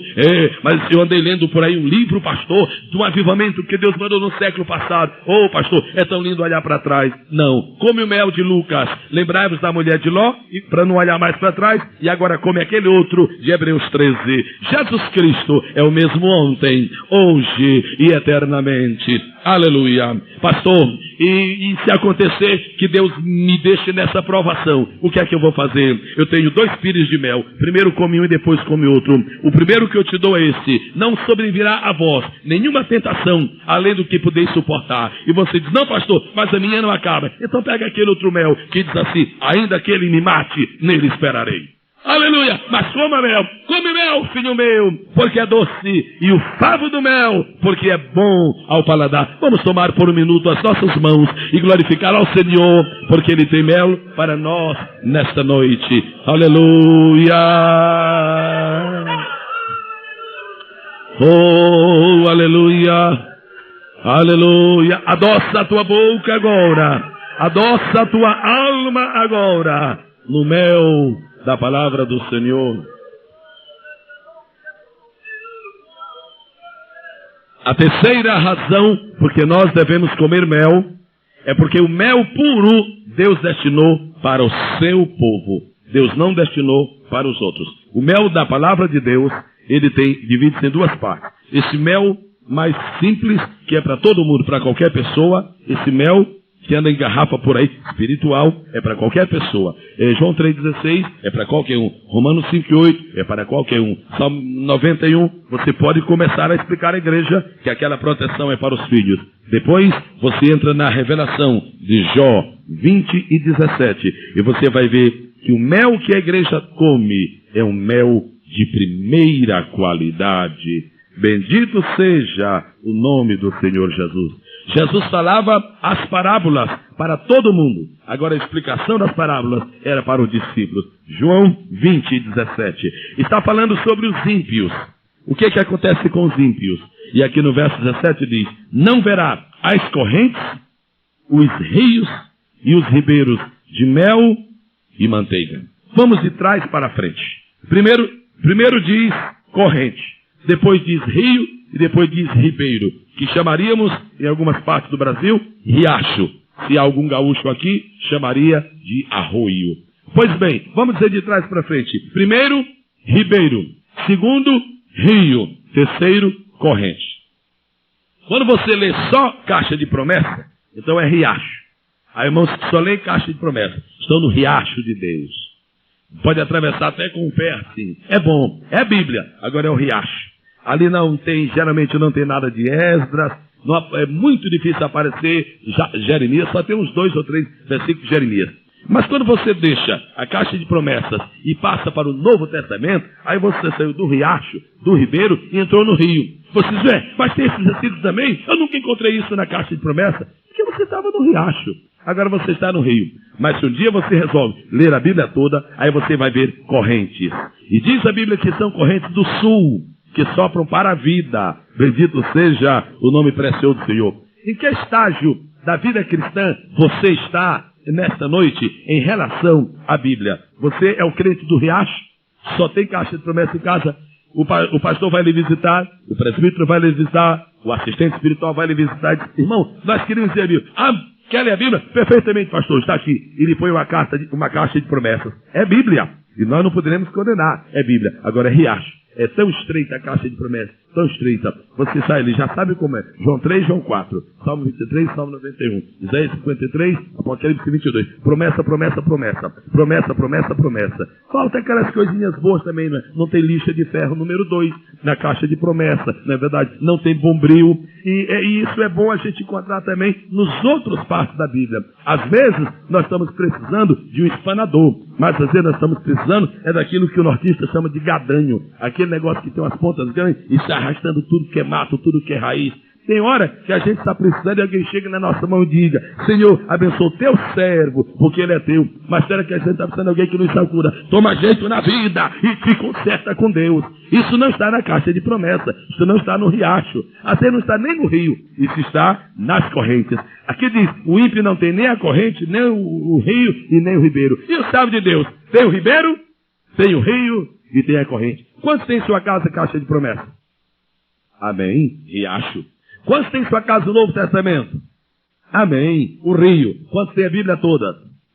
mas eu andei lendo por aí um livro, pastor, de um avivamento que Deus mandou no século passado. Oh, pastor, é tão lindo olhar para trás. Não, come o mel de Lucas. Lembrai-vos da mulher de Ló, para não olhar mais para trás, e agora come aquele outro de Hebreus 13. Jesus Cristo é o mesmo ontem, hoje e eternamente. Aleluia. Pastor, e se acontecer que Deus me deixe nessa provação, o que é que eu vou fazer? Eu tenho 2 pires de mel. Primeiro come um e depois come outro. O primeiro que eu te dou é esse. Não sobrevirá a vós nenhuma tentação, além do que podeis suportar. E você diz, não, pastor, mas a minha não acaba. Então pega aquele outro mel que diz assim, ainda que ele me mate, nele esperarei. Aleluia, mas come mel, filho meu, porque é doce, e o favo do mel, porque é bom ao paladar. Vamos tomar por um minuto as nossas mãos e glorificar ao Senhor, porque Ele tem mel para nós nesta noite. Aleluia. Oh, aleluia, aleluia. Adoça a tua boca agora, adoça a tua alma agora, no mel da palavra do Senhor. A terceira razão porque nós devemos comer mel é porque o mel puro Deus destinou para o seu povo. Deus não destinou para os outros. O mel da palavra de Deus, ele divide-se em 2 partes. Esse mel mais simples, que é para todo mundo, para qualquer pessoa. Esse mel que anda em garrafa por aí, espiritual, é para qualquer pessoa. João 3,16 é para qualquer um. Romanos 5,8 é para qualquer um. Salmo 91, você pode começar a explicar à igreja que aquela proteção é para os filhos. Depois, você entra na revelação de Jó 20 e 17. E você vai ver que o mel que a igreja come é um mel de primeira qualidade. Bendito seja o nome do Senhor Jesus. Jesus falava as parábolas para todo mundo. Agora a explicação das parábolas era para os discípulos. João 20, 17. Está falando sobre os ímpios. O que acontece com os ímpios? E aqui no verso 17 diz, não verá as correntes, os rios e os ribeiros de mel e manteiga. Vamos de trás para frente. Primeiro diz corrente, depois diz rio e depois diz ribeiro, que chamaríamos, em algumas partes do Brasil, riacho. Se há algum gaúcho aqui, chamaria de arroio. Pois bem, vamos dizer de trás para frente. Primeiro, ribeiro. Segundo, rio. Terceiro, corrente. Quando você lê só caixa de promessa, então é riacho. Há irmãos que só lêem caixa de promessa. Estão no riacho de Deus. Pode atravessar até com o pé assim. É bom, é a Bíblia. Agora é o riacho. Ali geralmente não tem nada de Esdras, é muito difícil aparecer Jeremias, só tem uns 2 ou 3 versículos de Jeremias. Mas quando você deixa a caixa de promessas e passa para o Novo Testamento, aí você saiu do riacho, do ribeiro e entrou no rio. Você diz, mas tem esses versículos também? Eu nunca encontrei isso na caixa de promessas. Porque você estava no riacho, agora você está no rio. Mas se um dia você resolve ler a Bíblia toda, aí você vai ver correntes. E diz a Bíblia que são correntes do sul, que sopram para a vida. Bendito seja o nome precioso do Senhor. Em que estágio da vida cristã você está nesta noite em relação à Bíblia? Você é o crente do riacho? Só tem caixa de promessa em casa? O pastor vai lhe visitar, o presbítero vai lhe visitar, O assistente espiritual vai lhe visitar e diz: irmão, nós queríamos ler a Bíblia. Ah, quer ler a Bíblia? Perfeitamente, pastor, está aqui. E ele põe uma caixa de promessas. É Bíblia. E nós não poderemos condenar. É Bíblia. Agora é riacho. É tão estreita a caixa de promessas, tão estreita. Você sai ali, já sabe como é. João 3, João 4, Salmo 23, Salmo 91, Isaías 53, Apocalipse 22. Promessa, promessa, promessa. Promessa, promessa, promessa. Falta aquelas coisinhas boas também, né? Não tem lixa de ferro número 2 na caixa de promessa, não é verdade? Não tem bombril. E isso é bom a gente encontrar também nos outros partes da Bíblia. Às vezes, nós estamos precisando de um espanador. Mas às vezes nós estamos precisando daquilo que o nortista chama de gadanho. Aquele negócio que tem umas pontas grandes e está arrastando tudo que é mato, tudo que é raiz. Tem hora que a gente está precisando e alguém chega na nossa mão e diga: Senhor, abençoa o teu servo, porque ele é teu. Mas será que a gente está precisando de alguém que nos sacuda? Toma jeito na vida e te conserta com Deus. Isso não está na caixa de promessa. Isso não está no riacho. Até não está nem no rio. Isso está nas correntes. Aqui diz: o ímpio não tem nem a corrente, nem o rio e nem o ribeiro. E o servo de Deus? Tem o ribeiro, tem o rio e tem a corrente. Quantos tem em sua casa caixa de promessa? Amém. Riacho. Quantos tem em sua casa o Novo Testamento? Amém. O rio. Quantos tem a Bíblia toda?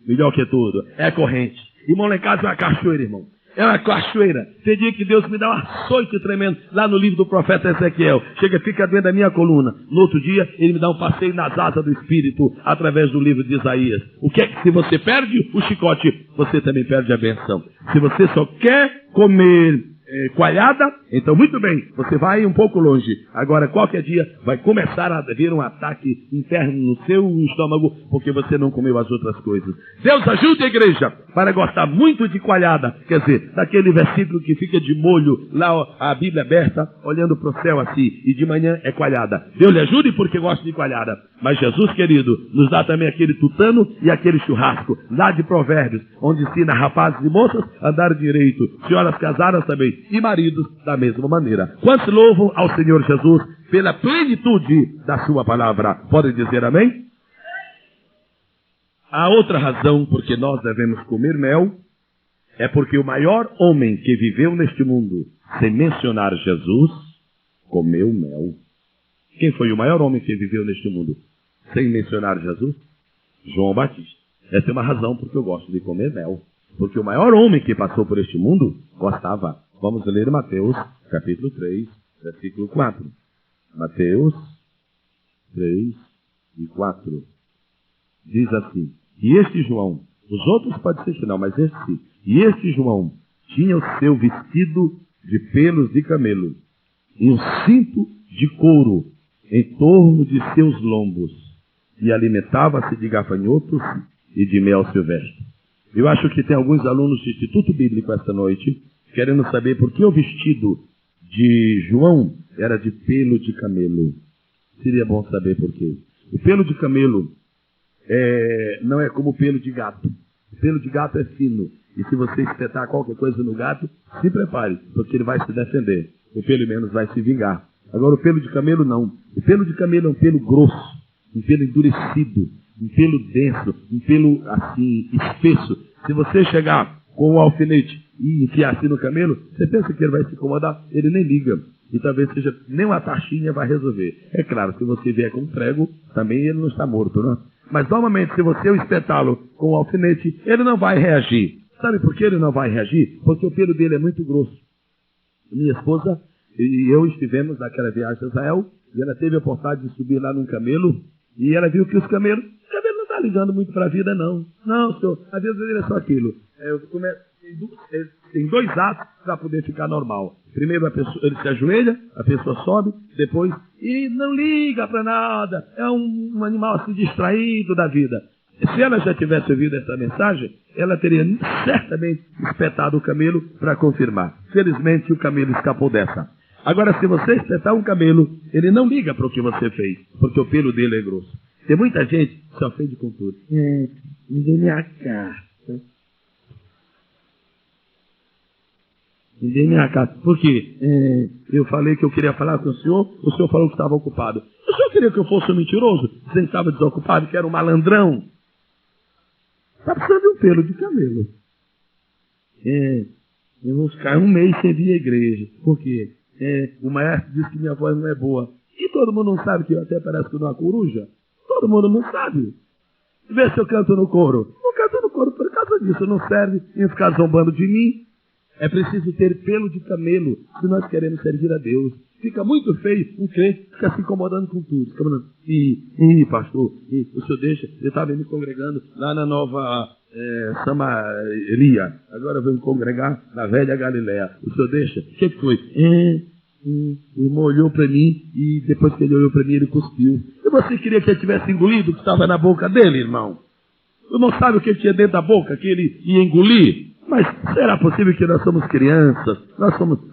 Melhor que tudo. É a corrente. Irmão, lá em casa é uma cachoeira, irmão. É uma cachoeira. Tem dia que Deus me dá um açoite tremendo lá no livro do profeta Ezequiel. Chega, fica dentro da minha coluna. No outro dia, ele me dá um passeio nas asas do Espírito através do livro de Isaías. O que é que se você perde o chicote, você também perde a benção. Se você só quer comer coalhada, então muito bem, você vai um pouco longe. Agora, qualquer dia, vai começar a haver um ataque interno no seu estômago, porque você não comeu as outras coisas. Deus ajude a igreja para gostar muito de coalhada. Quer dizer, daquele versículo que fica de molho, lá a Bíblia aberta, olhando para o céu assim, e de manhã é coalhada. Deus lhe ajude porque gosta de coalhada. Mas Jesus, querido, nos dá também aquele tutano e aquele churrasco, lá de Provérbios, onde ensina rapazes e moças a andar direito, senhoras casadas também, e maridos da mesma maneira. Quantos louvam ao Senhor Jesus pela plenitude da sua palavra? Podem dizer amém? A outra razão porque nós devemos comer mel é porque o maior homem que viveu neste mundo, sem mencionar Jesus, comeu mel. Quem foi o maior homem que viveu neste mundo sem mencionar Jesus? João Batista. Essa é uma razão porque eu gosto de comer mel. Porque o maior homem que passou por este mundo gostava. Vamos ler Mateus, capítulo 3, versículo 4. Mateus 3 e 4. Diz assim: e este João, os outros pode ser que não, mas este sim. E este João tinha o seu vestido de pelos de camelo e um cinto de couro em torno de seus lombos, e alimentava-se de gafanhotos e de mel silvestre. Eu acho que tem alguns alunos do Instituto Bíblico esta noite querendo saber por que o vestido de João era de pelo de camelo. Seria bom saber por quê. O pelo de camelo não é como o pelo de gato. O pelo de gato é fino. E se você espetar qualquer coisa no gato, se prepare, porque ele vai se defender. O pelo menos vai se vingar. Agora o pelo de camelo não. O pelo de camelo é um pelo grosso, um pelo endurecido, um pelo denso, um pelo assim, espesso. Se você chegar com um alfinete e enfiar assim no camelo, você pensa que ele vai se incomodar? Ele nem liga. E talvez seja nem uma taxinha vai resolver. É claro, se você vier com um prego, também ele não está morto, não? Mas normalmente, se você o espetá-lo com um alfinete, ele não vai reagir. Sabe por que ele não vai reagir? Porque o pelo dele é muito grosso. Minha esposa e eu estivemos naquela viagem a Israel, e ela teve a oportunidade de subir lá num camelo, e ela viu que o camelo não está ligando muito para a vida, não. Não, senhor, a vida dele é só aquilo. Tem dois atos para poder ficar normal. Primeiro ele se ajoelha, a pessoa sobe, depois, e não liga para nada. É um animal assim distraído da vida. Se ela já tivesse ouvido essa mensagem, ela teria certamente espetado o camelo para confirmar. Felizmente o camelo escapou dessa. Agora, se você espetar um camelo, ele não liga para o que você fez, porque o pelo dele é grosso. Tem muita gente que se ofende com tudo. Me dê minha carta. Me dê minha carta. Por quê? Eu falei que eu queria falar com o senhor falou que estava ocupado. O senhor queria que eu fosse um mentiroso? Dizendo que estava desocupado, que era um malandrão? Está precisando de um pelo de camelo. Eu vou ficar um mês sem vir à igreja. Por quê? O maestro disse que minha voz não é boa. E todo mundo não sabe que eu até parece que eu não uma coruja? Todo mundo não sabe. Vê se eu canto no coro. Não canto no coro por causa disso. Não serve em ficar zombando de mim. É preciso ter pelo de camelo se nós queremos servir a Deus. Fica muito feio um crente ficar se incomodando com tudo. Pastor, o senhor deixa. Eu estava me congregando lá na Nova Samaria. Agora eu vou me congregar na Velha Galileia. O senhor deixa? O que foi? O irmão olhou para mim e depois que ele olhou para mim, ele cuspiu. E você queria que ele tivesse engolido o que estava na boca dele, irmão? O irmão sabe o que ele tinha dentro da boca, que ele ia engolir? Mas será possível que nós somos crianças?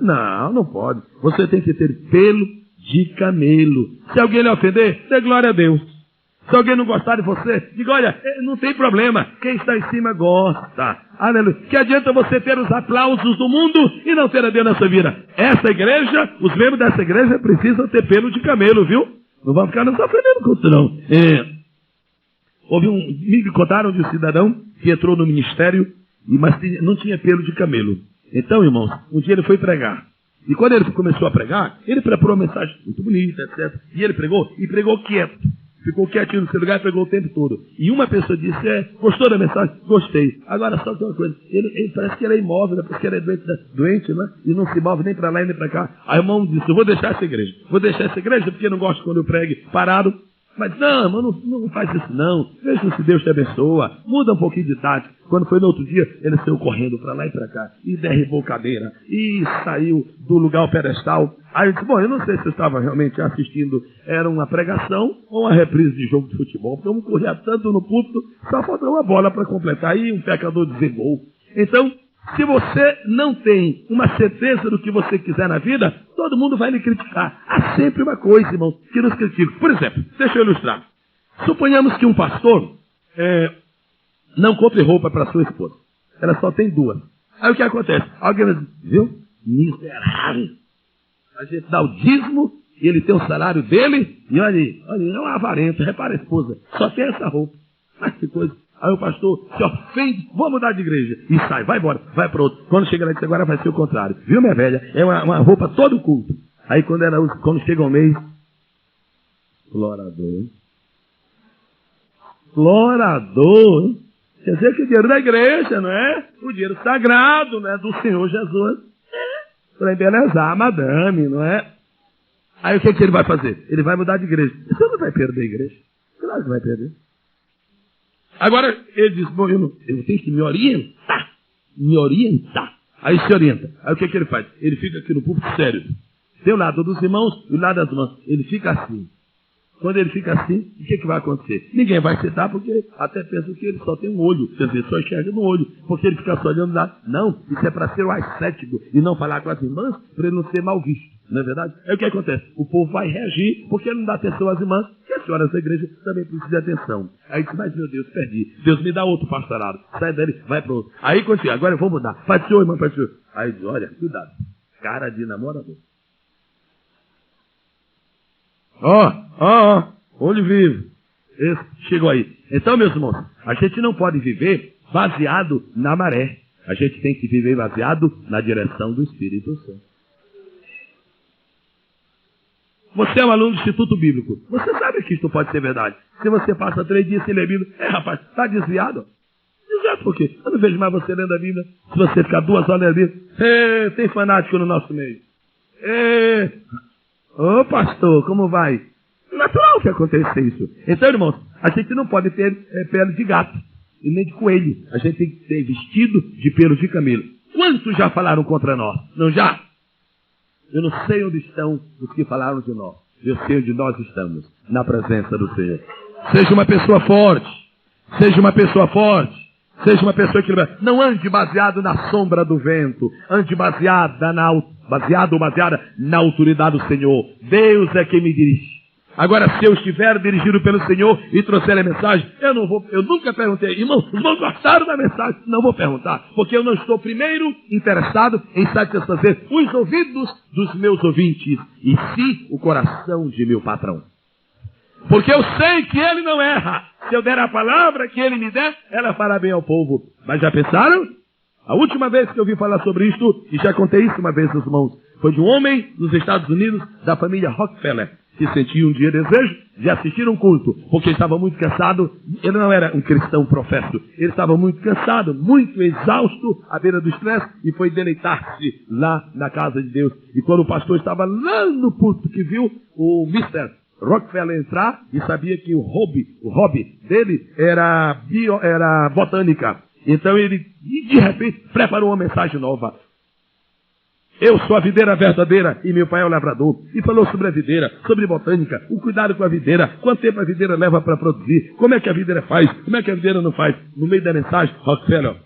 Não, não pode. Você tem que ter pelo de camelo. Se alguém lhe ofender, dê glória a Deus. Se alguém não gostar de você, diga, olha, não tem problema. Quem está em cima gosta. Aleluia. Que adianta você ter os aplausos do mundo e não ter a Deus na sua vida? Essa igreja, os membros dessa igreja precisam ter pelo de camelo, viu? Não vamos ficar nos ofendendo com isso, não. Me contaram de um cidadão que entrou no ministério, mas não tinha pelo de camelo. Então, irmãos, um dia ele foi pregar. E quando ele começou a pregar, ele preparou uma mensagem muito bonita, etc. E ele pregou, e pregou quieto. Ficou quietinho no seu lugar e pregou o tempo todo. E uma pessoa disse, gostou da mensagem? Gostei. Agora, só tem uma coisa. Ele parece que ele é imóvel, porque ele é doente, né? E não se move nem para lá e nem para cá. Aí o irmão disse, eu vou deixar essa igreja. Vou deixar essa igreja porque eu não gosto quando eu pregue parado. Mas não, irmão, não faz isso não. Veja se Deus te abençoa. Muda um pouquinho de tática. Quando foi no outro dia, ele saiu correndo para lá e para cá. E derribou cadeira. E saiu do lugar ao pedestal. Aí eu disse, eu não sei se eu estava realmente assistindo. Era uma pregação ou uma reprise de jogo de futebol. Porque eu corria tanto no púlpito, só faltou uma bola para completar. Aí um pecador dizer gol. Então, se você não tem uma certeza do que você quiser na vida, todo mundo vai lhe criticar. Há sempre uma coisa, irmãos, que nos critica. Por exemplo, deixa eu ilustrar. Suponhamos que um pastor não compre roupa para sua esposa. Ela só tem 2. Aí o que acontece? Alguém vai dizer, viu? Miserável. A gente dá o dízimo e ele tem o salário dele e olha, é um avarento. Repara a esposa, só tem essa roupa. Mas que coisa. Aí o pastor se ofende, vou mudar de igreja. E sai, vai embora, vai para outro. Quando chega lá, diz, agora vai ser o contrário. Viu, minha velha? É uma roupa todo culto. Aí quando chega o mês, glória a Deus. Glória a Deus. Quer dizer que o dinheiro da igreja, não é? O dinheiro sagrado, não é? Do Senhor Jesus. Para embelezar a madame, não é? Aí o que ele vai fazer? Ele vai mudar de igreja. Você não vai perder a igreja. Claro que vai perder. Agora, ele diz, eu tenho que me orientar. Aí se orienta. Aí o que ele faz? Ele fica aqui no púlpito sério. Tem o lado dos irmãos e o lado das irmãs. Ele fica assim. Quando ele fica assim, o que vai acontecer? Ninguém vai citar porque até pensa que ele só tem um olho. Quer dizer, só enxerga no olho. Porque ele fica só olhando lá. Não, isso é para ser o ascético e não falar com as irmãs para ele não ser mal visto. Não é verdade? Aí o que acontece? O povo vai reagir porque ele não dá atenção às irmãs. E as senhoras da igreja também precisam de atenção. Aí diz, mas meu Deus, perdi. Deus me dá outro pastorado. Sai dele, vai para outro. Aí continua, agora eu vou mudar. Faz o senhor, irmão, faz o senhor. Aí diz, olha, cuidado. Cara de namorador. Olho vivo. Esse chegou aí. Então, meus irmãos, a gente não pode viver baseado na maré. A gente tem que viver baseado na direção do Espírito Santo. Você é um aluno do Instituto Bíblico. Você sabe que isso pode ser verdade. Se você passa 3 dias sem ler a Bíblia, rapaz, está desviado. Desviado por quê? Eu não vejo mais você lendo a Bíblia. Se você ficar 2 horas lendo a Bíblia, tem fanático no nosso meio. Pastor, como vai? Natural que aconteça isso. Então, irmãos, a gente não pode ter pele de gato e nem de coelho. A gente tem que ter vestido de pelo de camelo. Quantos já falaram contra nós? Não já? Eu não sei onde estão os que falaram de nós. Eu sei onde nós estamos, na presença do Senhor. Seja uma pessoa forte. Seja uma pessoa forte. Seja uma pessoa equilibrada. Não ande baseado na sombra do vento. Ande baseado ou baseada na autoridade do Senhor. Deus é quem me dirige. Agora, se eu estiver dirigido pelo Senhor e trouxer a mensagem, eu nunca perguntei, irmão, os irmãos gostaram da mensagem? Não vou perguntar, porque eu não estou primeiro interessado em satisfazer os ouvidos dos meus ouvintes, e sim o coração de meu patrão. Porque eu sei que ele não erra. Se eu der a palavra que ele me der, ela fará bem ao povo. Mas já pensaram? A última vez que eu ouvi falar sobre isto, e já contei isso uma vez aos irmãos, foi de um homem nos Estados Unidos, da família Rockefeller. que sentia um dia desejo de assistir um culto, porque estava muito cansado. Ele não era um cristão professo, ele estava muito cansado, muito exausto, à beira do estresse, e foi deleitar-se lá na casa de Deus. E quando o pastor estava lá no púlpito, que viu o Mr. Rockefeller entrar, e sabia que o hobby dele era botânica. Então ele, de repente, preparou uma mensagem nova. Eu sou a videira verdadeira e meu pai é o lavrador. E falou sobre a videira, sobre botânica, o cuidado com a videira, quanto tempo a videira leva para produzir, como é que a videira faz, como é que a videira não faz. No meio da mensagem, Rockefeller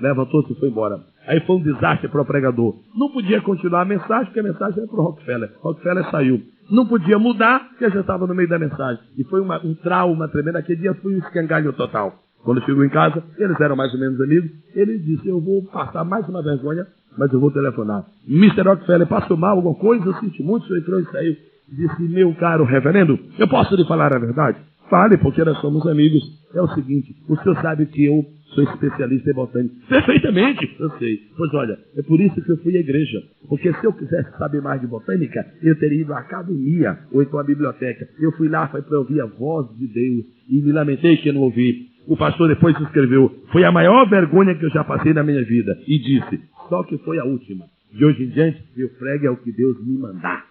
levantou-se e foi embora. Aí foi um desastre para o pregador. Não podia continuar a mensagem, porque a mensagem era para o Rockefeller. Rockefeller saiu. Não podia mudar, porque já estava no meio da mensagem. E foi um trauma tremendo. Aquele dia foi um escangalho total. Quando chegou em casa, eles eram mais ou menos amigos. Ele disse, eu vou passar mais uma vergonha, mas eu vou telefonar. Mr. Rockefeller, passou mal alguma coisa? Eu senti muito, o senhor entrou e saiu. Disse, meu caro reverendo, eu posso lhe falar a verdade? Fale, porque nós somos amigos. É o seguinte, o senhor sabe que eu sou especialista em botânica. Perfeitamente, eu sei. Pois olha, é por isso que eu fui à igreja. Porque se eu quisesse saber mais de botânica, eu teria ido à academia, ou então à biblioteca. Eu fui lá, foi para ouvir a voz de Deus, e me lamentei que eu não ouvi. O pastor depois escreveu, foi a maior vergonha que eu já passei na minha vida. E disse, só que foi a última. De hoje em diante, eu prego é o que Deus me mandar.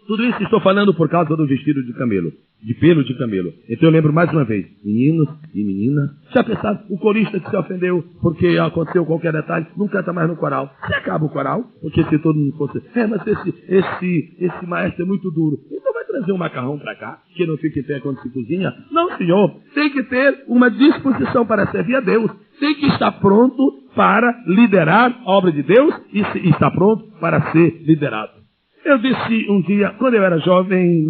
Tudo isso estou falando por causa do vestido de camelo, de pelo de camelo. Então eu lembro mais uma vez, meninos e meninas, já pensaram, o corista que se ofendeu porque aconteceu qualquer detalhe, não canta mais no coral. Se acaba o coral, porque se todo mundo fosse, mas esse maestro é muito duro, então vai trazer um macarrão para cá, que não fique em pé quando se cozinha. Não, senhor, tem que ter uma disposição para servir a Deus, tem que estar pronto para liderar a obra de Deus e estar pronto para ser liderado. Eu disse um dia, quando eu era jovem,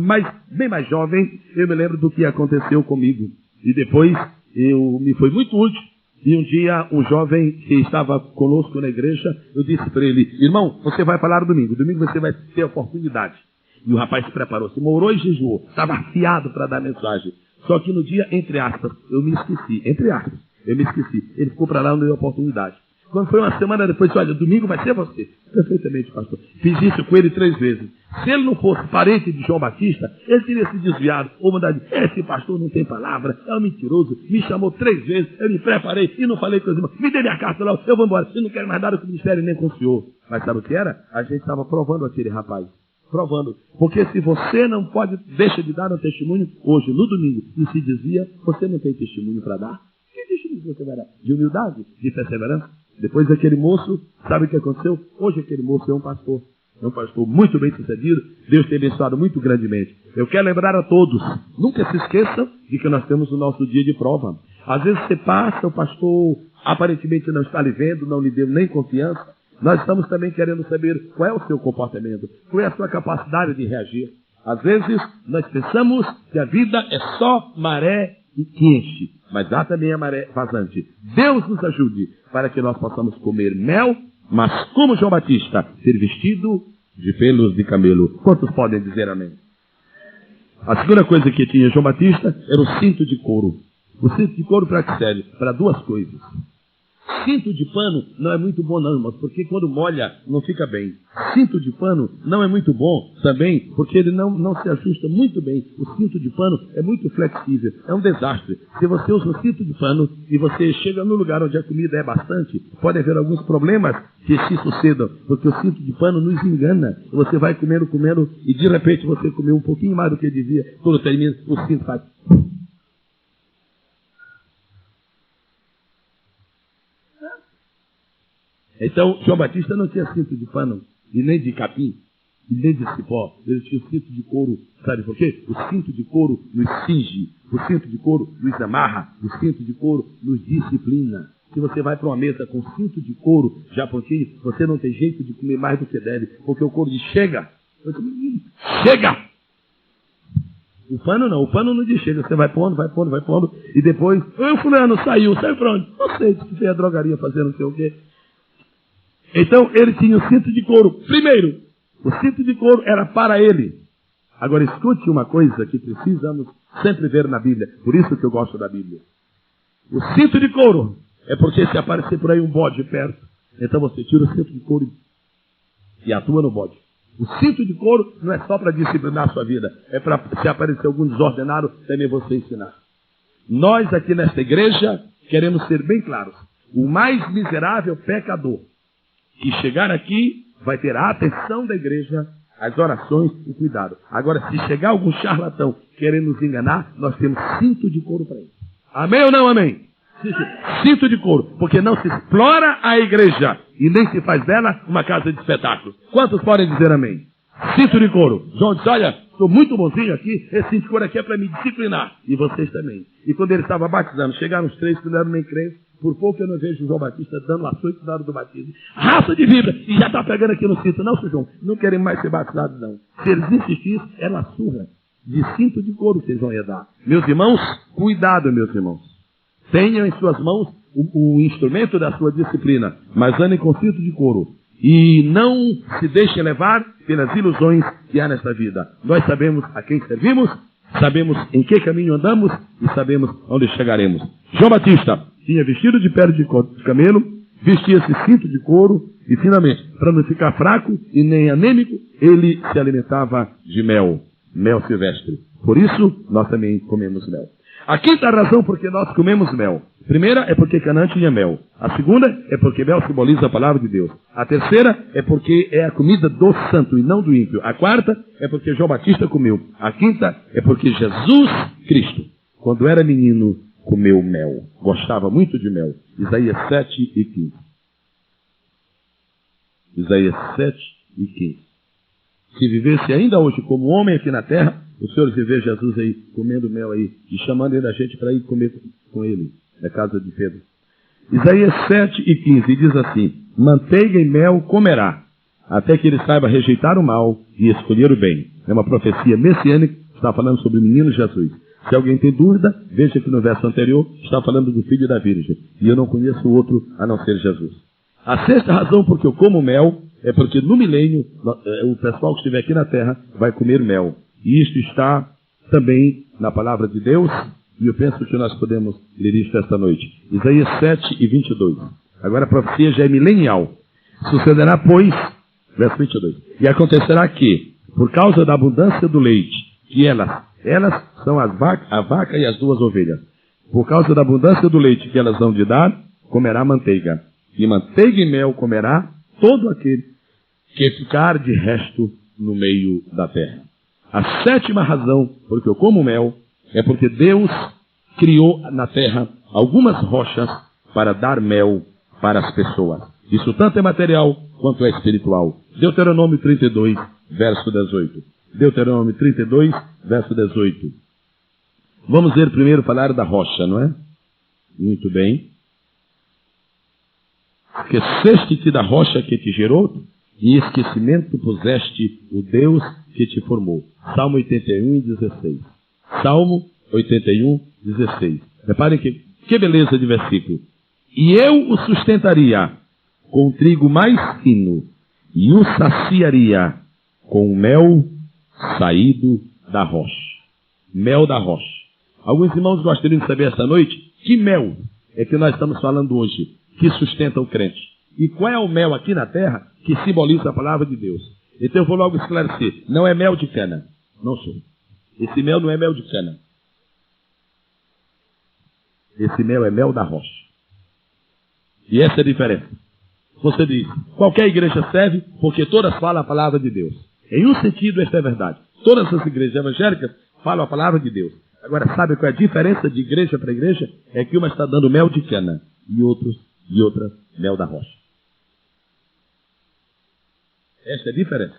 bem mais jovem, eu me lembro do que aconteceu comigo. E depois, me foi muito útil. E um dia, um jovem que estava conosco na igreja, eu disse para ele, irmão, você vai falar domingo você vai ter oportunidade. E o rapaz se preparou, se morou e jejuou, estava afiado para dar mensagem. Só que no dia, entre aspas, eu me esqueci. Ele ficou para lá, não deu oportunidade. Quando foi uma semana depois, disse, olha, domingo vai ser você. Perfeitamente, pastor. Fiz isso com ele 3 vezes. Se ele não fosse parente de João Batista, ele teria se desviado. Ou mandado, esse pastor não tem palavra, é um mentiroso. Me chamou 3 vezes, eu me preparei e não falei com os irmãos. Me dê minha carta lá, eu vou embora. Eu não quero mais nada com o ministério nem com o senhor. Mas sabe o que era? A gente estava provando aquele rapaz. Provando. Porque se você não deixa de dar um testemunho, hoje, no domingo, e se desvia, você não tem testemunho para dar. Que testemunho você vai dar? De humildade? De perseverança? Depois daquele moço, sabe o que aconteceu? Hoje aquele moço é um pastor muito bem sucedido. Deus tem abençoado muito grandemente. Eu quero lembrar a todos, nunca se esqueçam de que nós temos o nosso dia de prova. Às vezes você passa, o pastor aparentemente não está lhe vendo, não lhe deu nem confiança. Nós estamos também querendo saber qual é o seu comportamento, qual é a sua capacidade de reagir. Às vezes nós pensamos que a vida é só maré e que enche, mas há também a maré vazante. Deus nos ajude para que nós possamos comer mel, mas como João Batista, ser vestido de pelos de camelo. Quantos podem dizer amém? A segunda coisa que tinha João Batista era o cinto de couro. O cinto de couro para que serve? Para 2 coisas. Cinto de pano não é muito bom não, mas porque quando molha não fica bem. Cinto de pano não é muito bom também, porque ele não se ajusta muito bem. O cinto de pano é muito flexível, é um desastre. Se você usa o cinto de pano e você chega no lugar onde a comida é bastante, pode haver alguns problemas que se sucedam, porque o cinto de pano nos engana. Você vai comendo e de repente você comeu um pouquinho mais do que devia. Quando termina, o cinto faz... Então, João Batista não tinha cinto de pano, e nem de capim, e nem de cipó. Ele tinha cinto de couro. Sabe por quê? O cinto de couro nos cinge, o cinto de couro nos amarra, o cinto de couro nos disciplina. Se você vai para uma mesa com cinto de couro já prontinho, você não tem jeito de comer mais do que deve, porque o couro diz, chega! Chega! O pano não diz chega. Você vai pondo, e depois, o fulano saiu para onde? Não sei, se você é drogaria fazendo não sei o quê. Então, ele tinha o cinto de couro. Primeiro, o cinto de couro era para ele. Agora, escute uma coisa que precisamos sempre ver na Bíblia. Por isso que eu gosto da Bíblia. O cinto de couro é porque se aparecer por aí um bode perto, então você tira o cinto de couro e atua no bode. O cinto de couro não é só para disciplinar a sua vida, é para, se aparecer algum desordenado, também você ensinar. Nós aqui nesta igreja queremos ser bem claros. O mais miserável pecador que chegar aqui vai ter a atenção da igreja, as orações e cuidado. Agora, se chegar algum charlatão querendo nos enganar, nós temos cinto de couro para ele. Amém ou não amém? Cinto de couro, porque não se explora a igreja e nem se faz dela uma casa de espetáculo. Quantos podem dizer amém? Cinto de couro. João disse, olha, estou muito bonzinho aqui, esse cinto de couro aqui é para me disciplinar. E vocês também. E quando ele estava batizando, chegaram os 3 que não eram nem crentes, por pouco eu não vejo o João Batista dando açoite na hora do batismo. Raça de vibra! E já está pegando aqui no cinto. Não, seu João, não querem mais ser batizados, não. Se eles insistirem, é uma surra de cinto de couro que eles vão dar. Meus irmãos, cuidado, meus irmãos. Tenham em suas mãos o instrumento da sua disciplina, mas andem com cinto de couro. E não se deixem levar pelas ilusões que há nesta vida. Nós sabemos a quem servimos, sabemos em que caminho andamos e sabemos onde chegaremos. João Batista tinha vestido de pele de camelo, vestia esse cinto de couro e, finalmente, para não ficar fraco e nem anêmico, ele se alimentava de mel silvestre. Por isso, nós também comemos mel. A quinta razão por que nós comemos mel. A primeira é porque Canaã tinha mel. A segunda é porque mel simboliza a palavra de Deus. A terceira é porque é a comida do santo e não do ímpio. A quarta é porque João Batista comeu. A quinta é porque Jesus Cristo, quando era menino, comeu mel. Gostava muito de mel. Isaías 7:15. Isaías 7:15. Se vivesse ainda hoje como homem aqui na terra, os senhores vê Jesus aí, comendo mel aí, e chamando ele a gente para ir comer com ele, na casa de Pedro. Isaías 7:15 diz assim, manteiga e mel comerá, até que ele saiba rejeitar o mal e escolher o bem. É uma profecia messiânica, está falando sobre o menino Jesus. Se alguém tem dúvida, veja que no verso anterior está falando do filho da Virgem. E eu não conheço outro a não ser Jesus. A sexta razão por que eu como mel é porque no milênio o pessoal que estiver aqui na terra vai comer mel. E isto está também na palavra de Deus, e eu penso que nós podemos ler isto esta noite. Isaías 7:22. Agora a profecia já é milenial. Sucederá, pois, verso 22, e acontecerá que, por causa da abundância do leite, que elas são a vaca e as 2 ovelhas, por causa da abundância do leite que elas dão de dar, comerá manteiga. E manteiga e mel comerá todo aquele que ficar de resto no meio da terra. A sétima razão por que eu como mel é porque Deus criou na terra algumas rochas para dar mel para as pessoas. Isso tanto é material quanto é espiritual. Deuteronômio 32, verso 18. Deuteronômio 32, verso 18. Vamos ver primeiro falar da rocha, não é? Muito bem. Esqueceste-te da rocha que te gerou, e esquecimento puseste o Deus que te formou. Salmo 81:16. Salmo 81:16. Reparem que beleza de versículo. E eu o sustentaria com trigo mais fino, e o saciaria com mel saído da rocha. Mel da rocha. Alguns irmãos gostariam de saber esta noite que mel é que nós estamos falando hoje, que sustenta o crente. E qual é o mel aqui na terra que simboliza a palavra de Deus? Então eu vou logo esclarecer. Não é mel de cana. Não sou. Esse mel não é mel de cana. Esse mel é mel da rocha. E essa é a diferença. Você diz, qualquer igreja serve porque todas falam a palavra de Deus. Em um sentido, esta é verdade. Todas as igrejas evangélicas falam a palavra de Deus. Agora, sabe qual é a diferença de igreja para igreja? É que uma está dando mel de cana e outra mel da rocha. Essa é a diferença.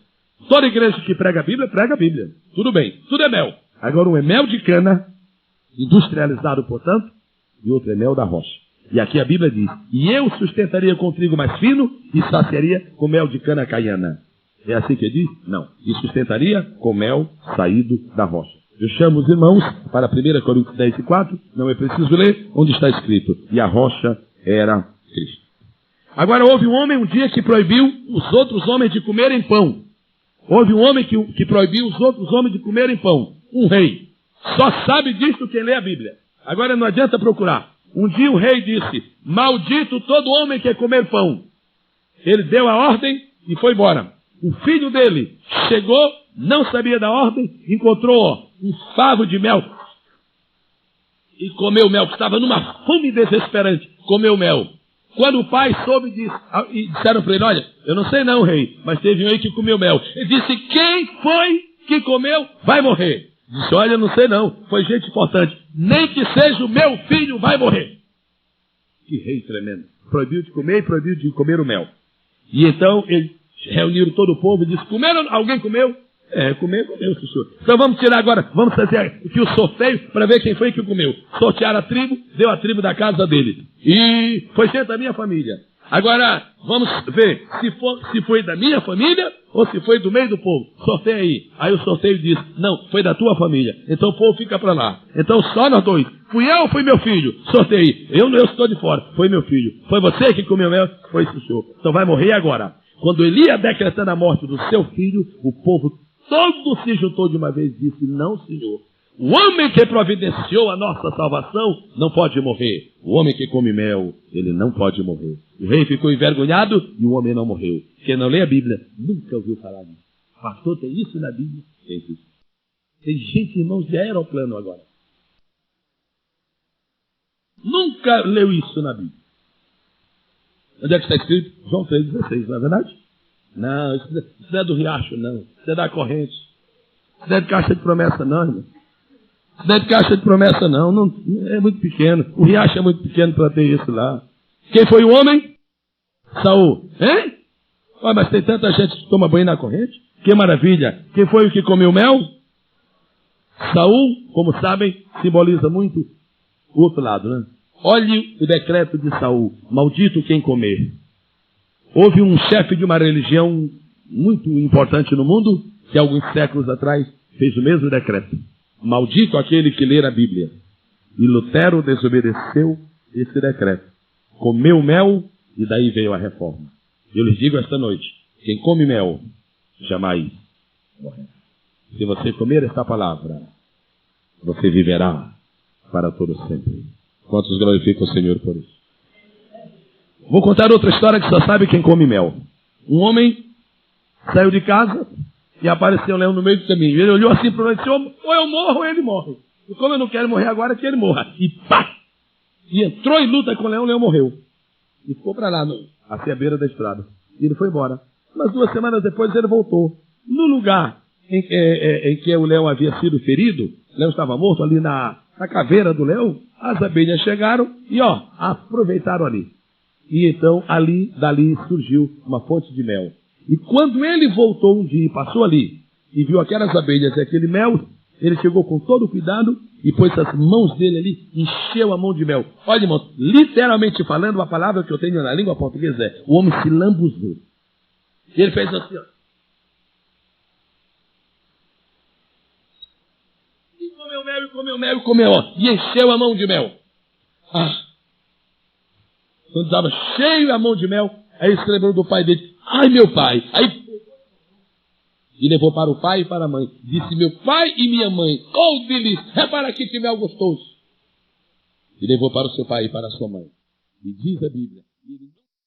Toda igreja que prega a Bíblia. Tudo bem, tudo é mel. Agora um é mel de cana, industrializado, portanto, e outro é mel da rocha. E aqui a Bíblia diz, e eu sustentaria com trigo mais fino e saciaria com mel de cana caiana. É assim que diz? Não. E sustentaria com mel saído da rocha. Eu chamo os irmãos para 1 Coríntios 10:4, não é preciso ler, onde está escrito, e a rocha era Cristo. Agora houve um homem um dia que proibiu os outros homens de comerem pão. Houve um homem que proibiu os outros homens de comerem pão. Um rei. Só sabe disso quem lê a Bíblia. Agora não adianta procurar. Um dia o rei disse, maldito todo homem que quer comer pão. Ele deu a ordem e foi embora. O filho dele chegou, não sabia da ordem, encontrou um favo de mel e comeu mel, que estava numa fome desesperante, comeu mel. Quando o pai soube disso, e disseram para ele, olha, eu não sei não, rei, mas teve um aí que comeu mel. Ele disse, quem foi que comeu vai morrer. Disse, olha, eu não sei não, foi gente importante. Nem que seja o meu filho vai morrer. Que rei tremendo. Proibiu de comer e proibiu de comer o mel. E então eles reuniram todo o povo e disse, comeram? Alguém comeu? Comeu, senhor. Então vamos tirar agora, vamos fazer aqui o sorteio para ver quem foi que comeu. Sortearam a tribo, deu a tribo da casa dele. E foi gente da minha família. Agora, vamos ver se foi da minha família ou se foi do meio do povo. Sorteia aí. Aí o sorteio diz, não, foi da tua família. Então o povo fica para lá. Então só nós dois. Fui eu ou foi meu filho? Sorteia aí. Eu estou de fora. Foi meu filho. Foi você que comeu mel? Foi esse senhor. Então vai morrer agora. Quando ele ia decretando a morte do seu filho, o povo todo se juntou de uma vez e disse, não, senhor. O homem que providenciou a nossa salvação não pode morrer. O homem que come mel, ele não pode morrer. O rei ficou envergonhado e o homem não morreu. Quem não lê a Bíblia nunca ouviu falar disso. Pastor, tem isso na Bíblia? Tem isso. Tem gente, irmãos, de aeroplano agora. Nunca leu isso na Bíblia. Onde é que está escrito? João 3,16, não é verdade? Não, isso não é do riacho, não. Isso é da corrente. Isso não é de caixa de promessa, não, irmão. Isso não é de caixa de promessa, não. Não. É muito pequeno. O riacho é muito pequeno para ter isso lá. Quem foi o homem? Saul. Hein? Olha, mas tem tanta gente que toma banho na corrente. Que maravilha. Quem foi o que comeu mel? Saul, como sabem, simboliza muito o outro lado, né? Olhe o decreto de Saul. Maldito quem comer. Houve um chefe de uma religião muito importante no mundo, que alguns séculos atrás fez o mesmo decreto. Maldito aquele que ler a Bíblia. E Lutero desobedeceu esse decreto. Comeu mel e daí veio a reforma. Eu lhes digo esta noite, quem come mel, jamais morrerá. Se você comer esta palavra, você viverá para todo sempre. Quantos glorificam o Senhor por isso? Vou contar outra história que só sabe quem come mel. Um homem saiu de casa e apareceu um leão no meio do caminho. Ele olhou assim para o leão e disse, ou eu morro ou ele morre. E como eu não quero morrer agora, que ele morra. E pá! E entrou em luta com o leão morreu. E ficou para lá, até a beira da estrada. E ele foi embora. Mas 2 semanas depois ele voltou. No lugar em que o leão havia sido ferido, o leão estava morto ali na caveira do leão, as abelhas chegaram e aproveitaram ali. E então dali surgiu uma fonte de mel. E quando ele voltou um dia e passou ali e viu aquelas abelhas e aquele mel, ele chegou com todo o cuidado e pôs as mãos dele ali, encheu a mão de mel. Olha, irmão, literalmente falando, a palavra que eu tenho na língua portuguesa é, o homem se lambuzou. E ele fez assim, ó. E comeu mel, e comeu mel, e comeu, ó. E encheu a mão de mel. Quando estava cheio a mão de mel, aí ele se lembrou do pai dele. Ai, meu pai. Aí, e levou para o pai e para a mãe. Disse, meu pai e minha mãe, delícia, repara aqui que mel gostoso. E levou para o seu pai e para a sua mãe. E diz a Bíblia,